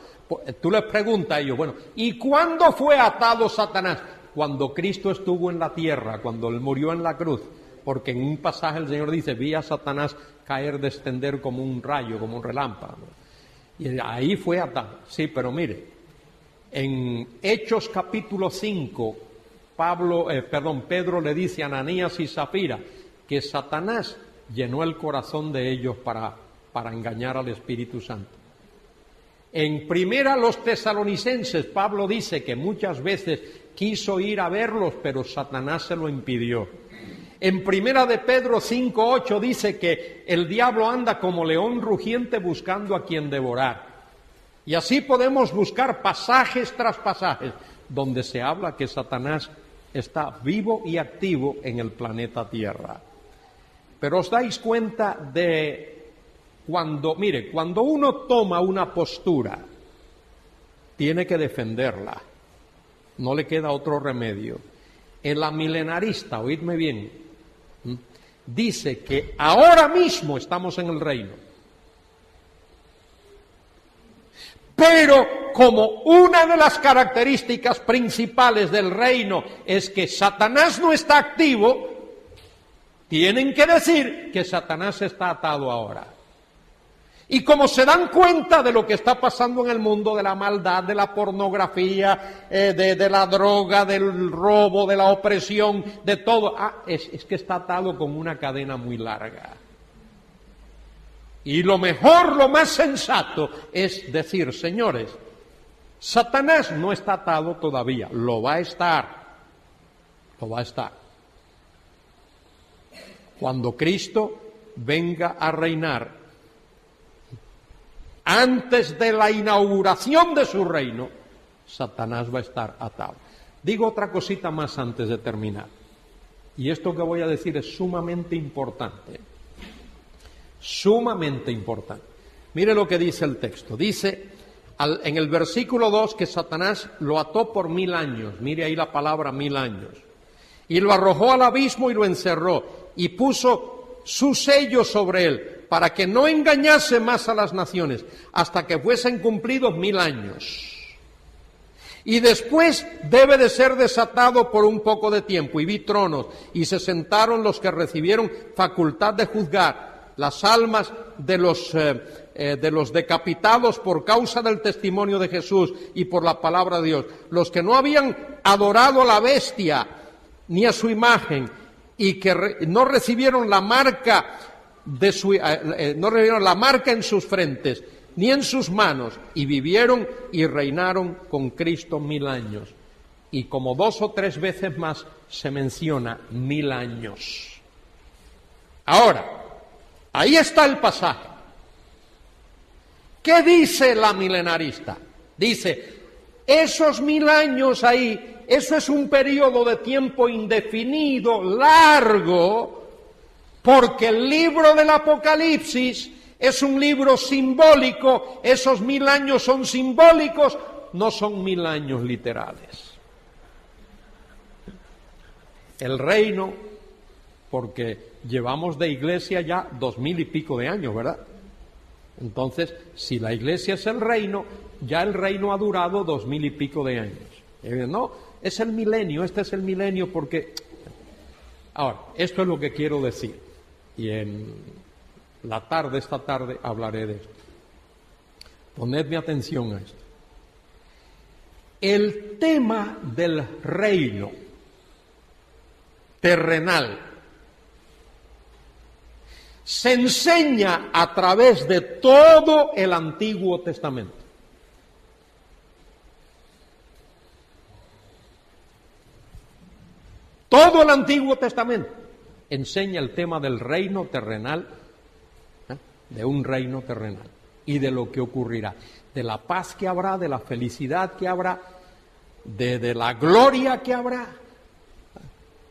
tú les preguntas a ellos, bueno, ¿y cuándo fue atado Satanás? Cuando Cristo estuvo en la tierra, cuando Él murió en la cruz, porque en un pasaje el Señor dice, vi a Satanás caer, descender como un rayo, como un relámpago. Y ahí fue atado. Sí, pero mire, en Hechos capítulo 5, Pedro le dice a Ananías y Zafira que Satanás llenó el corazón de ellos para engañar al Espíritu Santo. En primera los tesalonicenses, Pablo dice que muchas veces quiso ir a verlos, pero Satanás se lo impidió. En primera de Pedro 5:8 dice que el diablo anda como león rugiente buscando a quien devorar. Y así podemos buscar pasajes tras pasajes donde se habla que Satanás está vivo y activo en el planeta Tierra. Pero os dais cuenta de cuando uno toma una postura, tiene que defenderla, no le queda otro remedio. El amilenarista, oídme bien, dice que ahora mismo estamos en el reino. Pero como una de las características principales del reino es que Satanás no está activo, tienen que decir que Satanás está atado ahora. Y como se dan cuenta de lo que está pasando en el mundo, de la maldad, de la pornografía, de la droga, del robo, de la opresión, de todo, es que está atado con una cadena muy larga. Y lo mejor, lo más sensato es decir, señores, Satanás no está atado todavía, lo va a estar. Cuando Cristo venga a reinar, antes de la inauguración de su reino, Satanás va a estar atado. Digo otra cosita más antes de terminar. Y esto que voy a decir es sumamente importante. Sumamente importante. Mire lo que dice el texto. Dice en el versículo 2 que Satanás lo ató por 1000 años. Mire ahí la palabra 1000 años. Y lo arrojó al abismo y lo encerró. Y puso su sello sobre él, para que no engañase más a las naciones, hasta que fuesen cumplidos 1000 años. Y después debe de ser desatado por un poco de tiempo. Y vi tronos, y se sentaron los que recibieron facultad de juzgar las almas de los decapitados por causa del testimonio de Jesús y por la palabra de Dios. Los que no habían adorado a la bestia ni a su imagen y que no recibieron la marca no recibieron la marca en sus frentes ni en sus manos, y vivieron y reinaron con Cristo 1000 años. Y como 2 o 3 veces más se menciona 1000 años. Ahora, ahí está el pasaje. ¿Qué dice la milenarista? Dice, Esos 1000 años ahí, eso es un periodo de tiempo indefinido, largo, porque el libro del Apocalipsis es un libro simbólico, esos 1000 años son simbólicos, no son 1000 años literales. El reino, porque llevamos de iglesia ya 2000 y pico de años, ¿verdad? Entonces, si la iglesia es el reino, ya el reino ha durado 2000 y pico de años. No, es el milenio, este es el milenio porque... Ahora, esto es lo que quiero decir, y en la tarde, esta tarde, hablaré de esto. Ponedme atención a esto. El tema del reino terrenal se enseña a través de todo el Antiguo Testamento. Todo el Antiguo Testamento enseña el tema del reino terrenal, de un reino terrenal, y de lo que ocurrirá, de la paz que habrá, de la felicidad que habrá, de la gloria que habrá,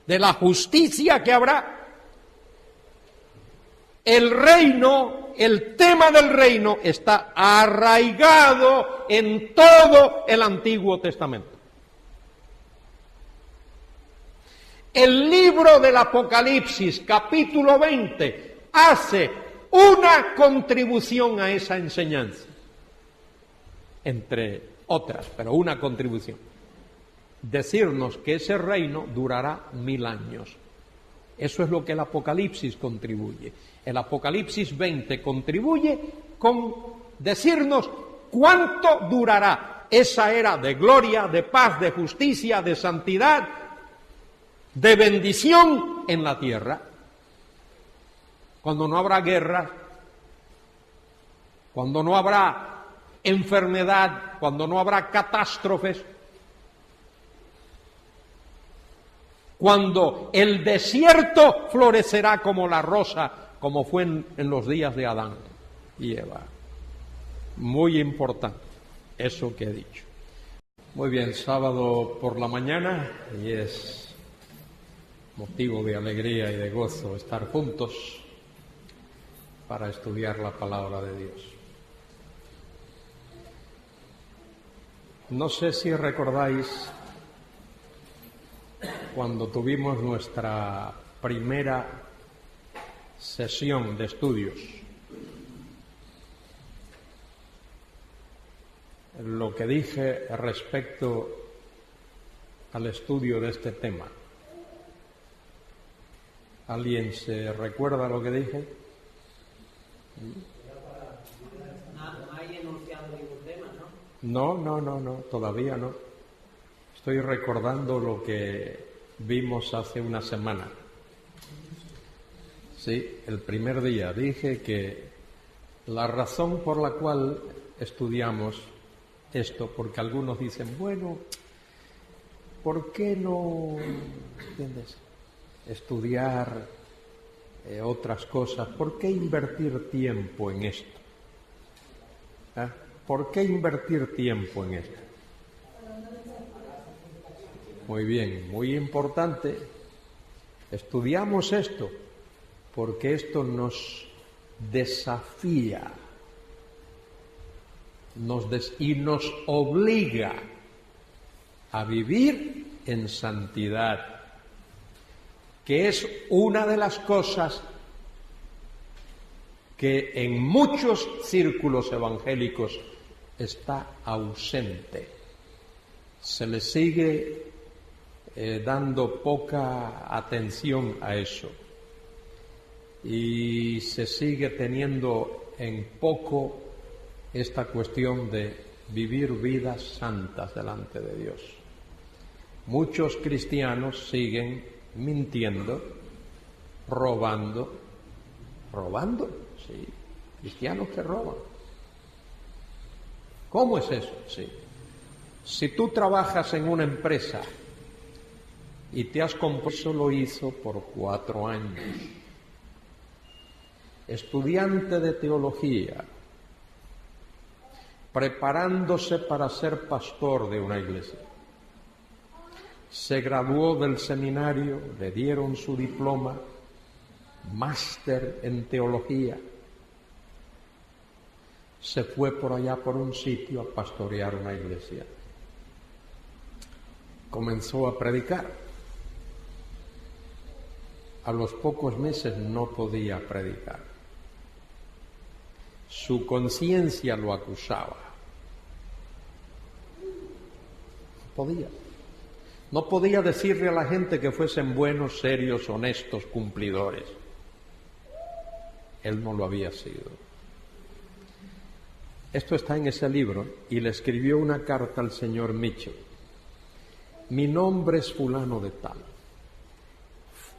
de la justicia que habrá. El reino, el tema del reino está arraigado en todo el Antiguo Testamento. El libro del Apocalipsis, capítulo 20, hace una contribución a esa enseñanza, entre otras, pero una contribución. Decirnos que ese reino durará 1000 años. Eso es lo que el Apocalipsis contribuye. El Apocalipsis 20 contribuye con decirnos cuánto durará esa era de gloria, de paz, de justicia, de santidad, de bendición en la tierra, cuando no habrá guerra, cuando no habrá enfermedad, cuando no habrá catástrofes, cuando el desierto florecerá como la rosa, como fue en los días de Adán y Eva. Muy importante eso que he dicho. Muy bien, sábado por la mañana, y es motivo de alegría y de gozo estar juntos para estudiar la palabra de Dios. No sé si recordáis cuando tuvimos nuestra primera sesión de estudios, lo que dije respecto al estudio de este tema. ¿Alguien se recuerda lo que dije? No hay enunciado ningún tema, ¿no? No, todavía no. Estoy recordando lo que vimos hace una semana. Sí, el primer día dije que la razón por la cual estudiamos esto, porque algunos dicen, bueno, ¿por qué no, entiendes, estudiar otras cosas? ¿Por qué invertir tiempo en esto? ¿Por qué invertir tiempo en esto? Muy bien, muy importante. Estudiamos esto porque esto nos desafía y nos obliga a vivir en santidad, que es una de las cosas que en muchos círculos evangélicos está ausente. Se le sigue dando poca atención a eso y se sigue teniendo en poco esta cuestión de vivir vidas santas delante de Dios. Muchos cristianos siguen mintiendo, robando, sí, cristianos que roban. ¿Cómo es eso? Sí. Si tú trabajas en una empresa y te has compuesto, lo hizo por 4 años. Estudiante de teología, preparándose para ser pastor de una iglesia. Se graduó del seminario, le dieron su diploma, máster en teología. Se fue por allá por un sitio a pastorear una iglesia. Comenzó a predicar. A los pocos meses no podía predicar. Su conciencia lo acusaba. No podía decirle a la gente que fuesen buenos, serios, honestos, cumplidores. Él no lo había sido. Esto está en ese libro y le escribió una carta al señor Mitchell. Mi nombre es fulano de tal.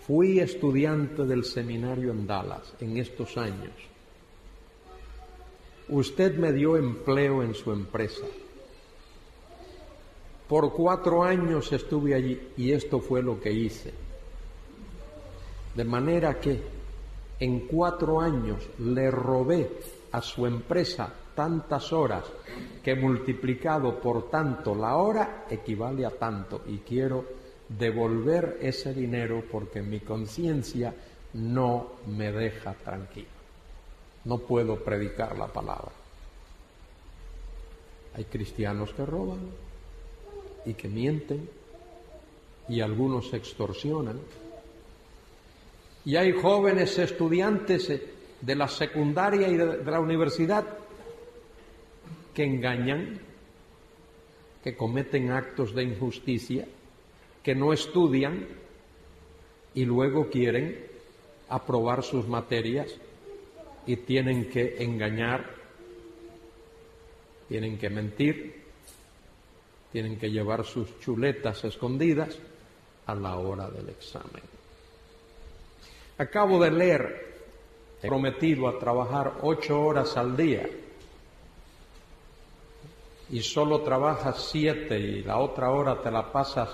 Fui estudiante del seminario en Dallas en estos años. Usted me dio empleo en su empresa. Por 4 años estuve allí y esto fue lo que hice. De manera que en 4 años le robé a su empresa tantas horas que multiplicado por tanto la hora equivale a tanto y quiero devolver ese dinero porque mi conciencia no me deja tranquilo. No puedo predicar la palabra. Hay cristianos que roban y que mienten y algunos extorsionan. Y hay jóvenes estudiantes de la secundaria y de la universidad que engañan, que cometen actos de injusticia, que no estudian y luego quieren aprobar sus materias y tienen que engañar, tienen que mentir, tienen que llevar sus chuletas escondidas a la hora del examen. Acabo de leer, he prometido a trabajar 8 horas al día y solo trabajas 7 y la otra hora te la pasas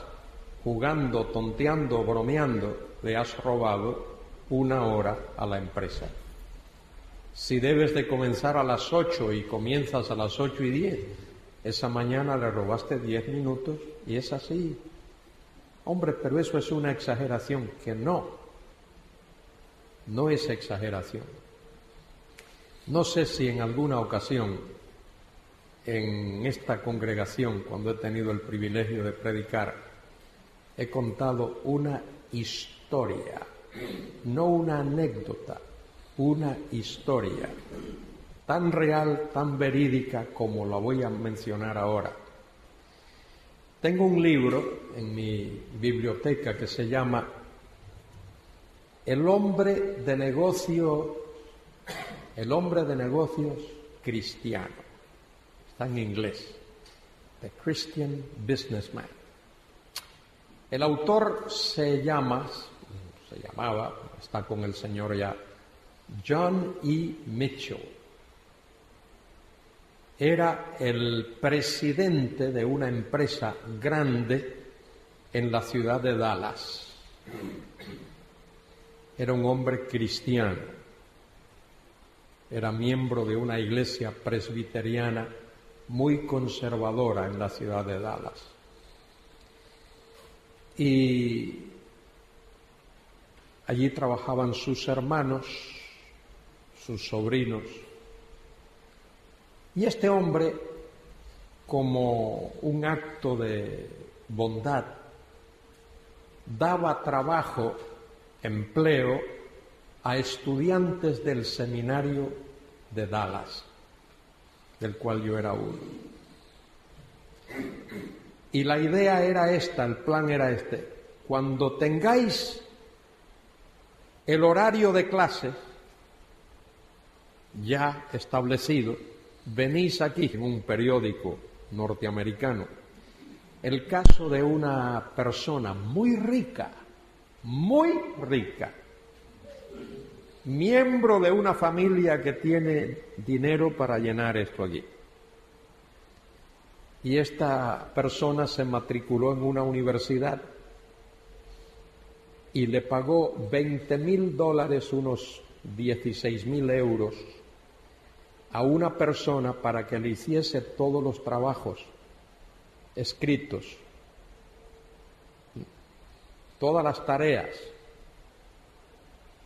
jugando, tonteando, bromeando, le has robado 1 hora a la empresa. Si debes de comenzar a las 8 y comienzas a las 8:10, esa mañana le robaste 10 minutos y es así. Hombre, pero eso es una exageración, que no es exageración. No sé si en alguna ocasión en esta congregación, cuando he tenido el privilegio de predicar, he contado una historia, no una anécdota, una historia tan real, tan verídica como la voy a mencionar ahora. Tengo un libro en mi biblioteca que se llama El hombre de negocios cristiano. Está en inglés. The Christian Businessman. El autor se llamaba, está con el Señor ya, John E. Mitchell. Era el presidente de una empresa grande en la ciudad de Dallas. Era un hombre cristiano. Era miembro de una iglesia presbiteriana muy conservadora en la ciudad de Dallas. Y allí trabajaban sus hermanos, sus sobrinos. Y este hombre, como un acto de bondad, daba trabajo, empleo, a estudiantes del seminario de Dallas, del cual yo era uno. Y la idea era esta, el plan era este: cuando tengáis el horario de clases ya establecido, venís aquí, en un periódico norteamericano, el caso de una persona muy rica, miembro de una familia que tiene dinero para llenar esto aquí. Y esta persona se matriculó en una universidad y le pagó $20,000, unos 16,000 euros, a una persona para que le hiciese todos los trabajos escritos, todas las tareas,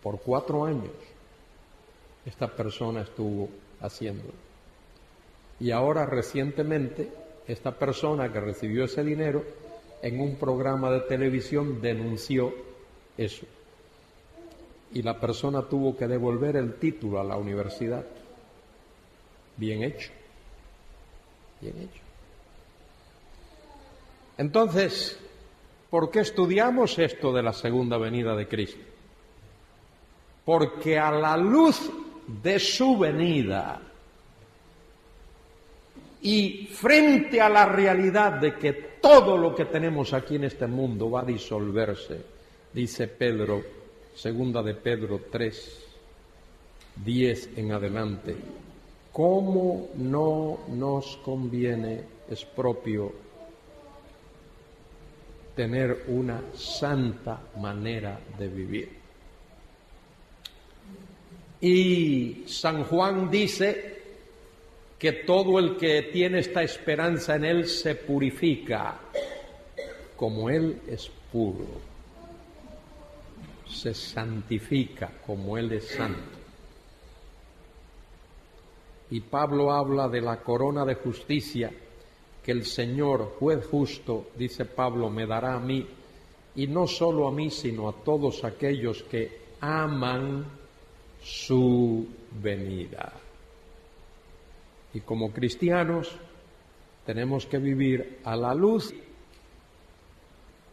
por 4 años. Esta persona estuvo haciéndolo. Y ahora recientemente, esta persona que recibió ese dinero, en un programa de televisión denunció eso. Y la persona tuvo que devolver el título a la universidad. Bien hecho. Bien hecho. Entonces, ¿por qué estudiamos esto de la segunda venida de Cristo? Porque a la luz de su venida y frente a la realidad de que todo lo que tenemos aquí en este mundo va a disolverse, dice Pedro, segunda de Pedro 3, 10 en adelante, ¿cómo no nos conviene, es propio, tener una santa manera de vivir? Y San Juan dice que todo el que tiene esta esperanza en Él se purifica, como Él es puro, se santifica como Él es santo. Y Pablo habla de la corona de justicia que el Señor, juez justo, dice Pablo, me dará a mí, y no solo a mí, sino a todos aquellos que aman su venida. Y como cristianos tenemos que vivir a la luz.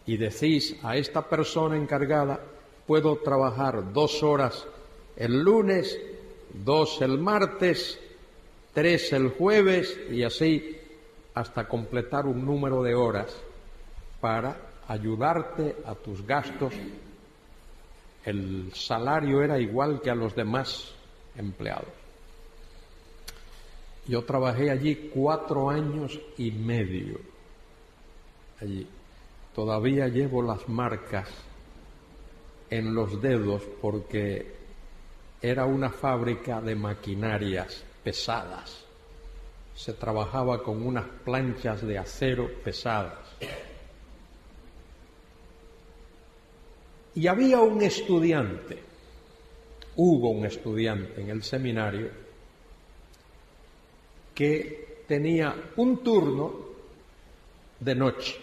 Y decís a esta persona encargada, puedo trabajar 2 horas el lunes, 2 el martes, 3 el jueves, y así hasta completar un número de horas para ayudarte a tus gastos. El salario era igual que a los demás empleados. Yo trabajé allí 4 años y medio. Allí. Todavía llevo las marcas en los dedos porque era una fábrica de maquinarias pesadas. Se trabajaba con unas planchas de acero pesadas. Y había un estudiante, hubo un estudiante en el seminario que tenía un turno de noche.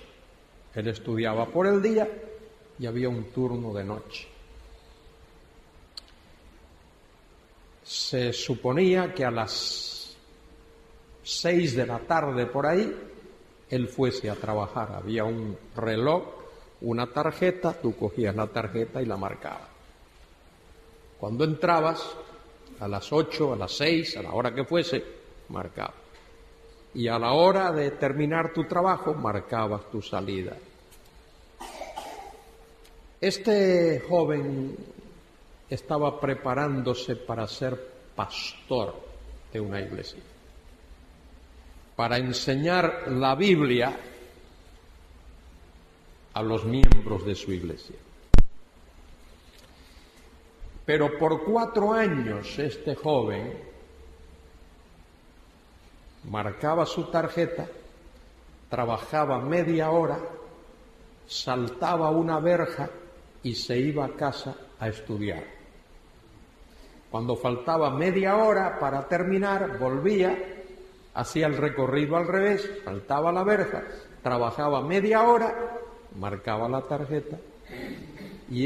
Él estudiaba por el día y había un turno de noche. Se suponía que a las 6 de la tarde por ahí él fuese a trabajar. Había un reloj, una tarjeta, tú cogías la tarjeta y la marcabas. Cuando entrabas, a las 8, a las 6, a la hora que fuese, marcabas. Y a la hora de terminar tu trabajo, marcabas tu salida. Este joven estaba preparándose para ser pastor de una iglesia, para enseñar la Biblia a los miembros de su iglesia. Pero por 4 años este joven marcaba su tarjeta, trabajaba media hora, saltaba una verja y se iba a casa a estudiar. Cuando faltaba media hora para terminar, volvía, hacía el recorrido al revés, saltaba la verja, trabajaba media hora, marcaba la tarjeta y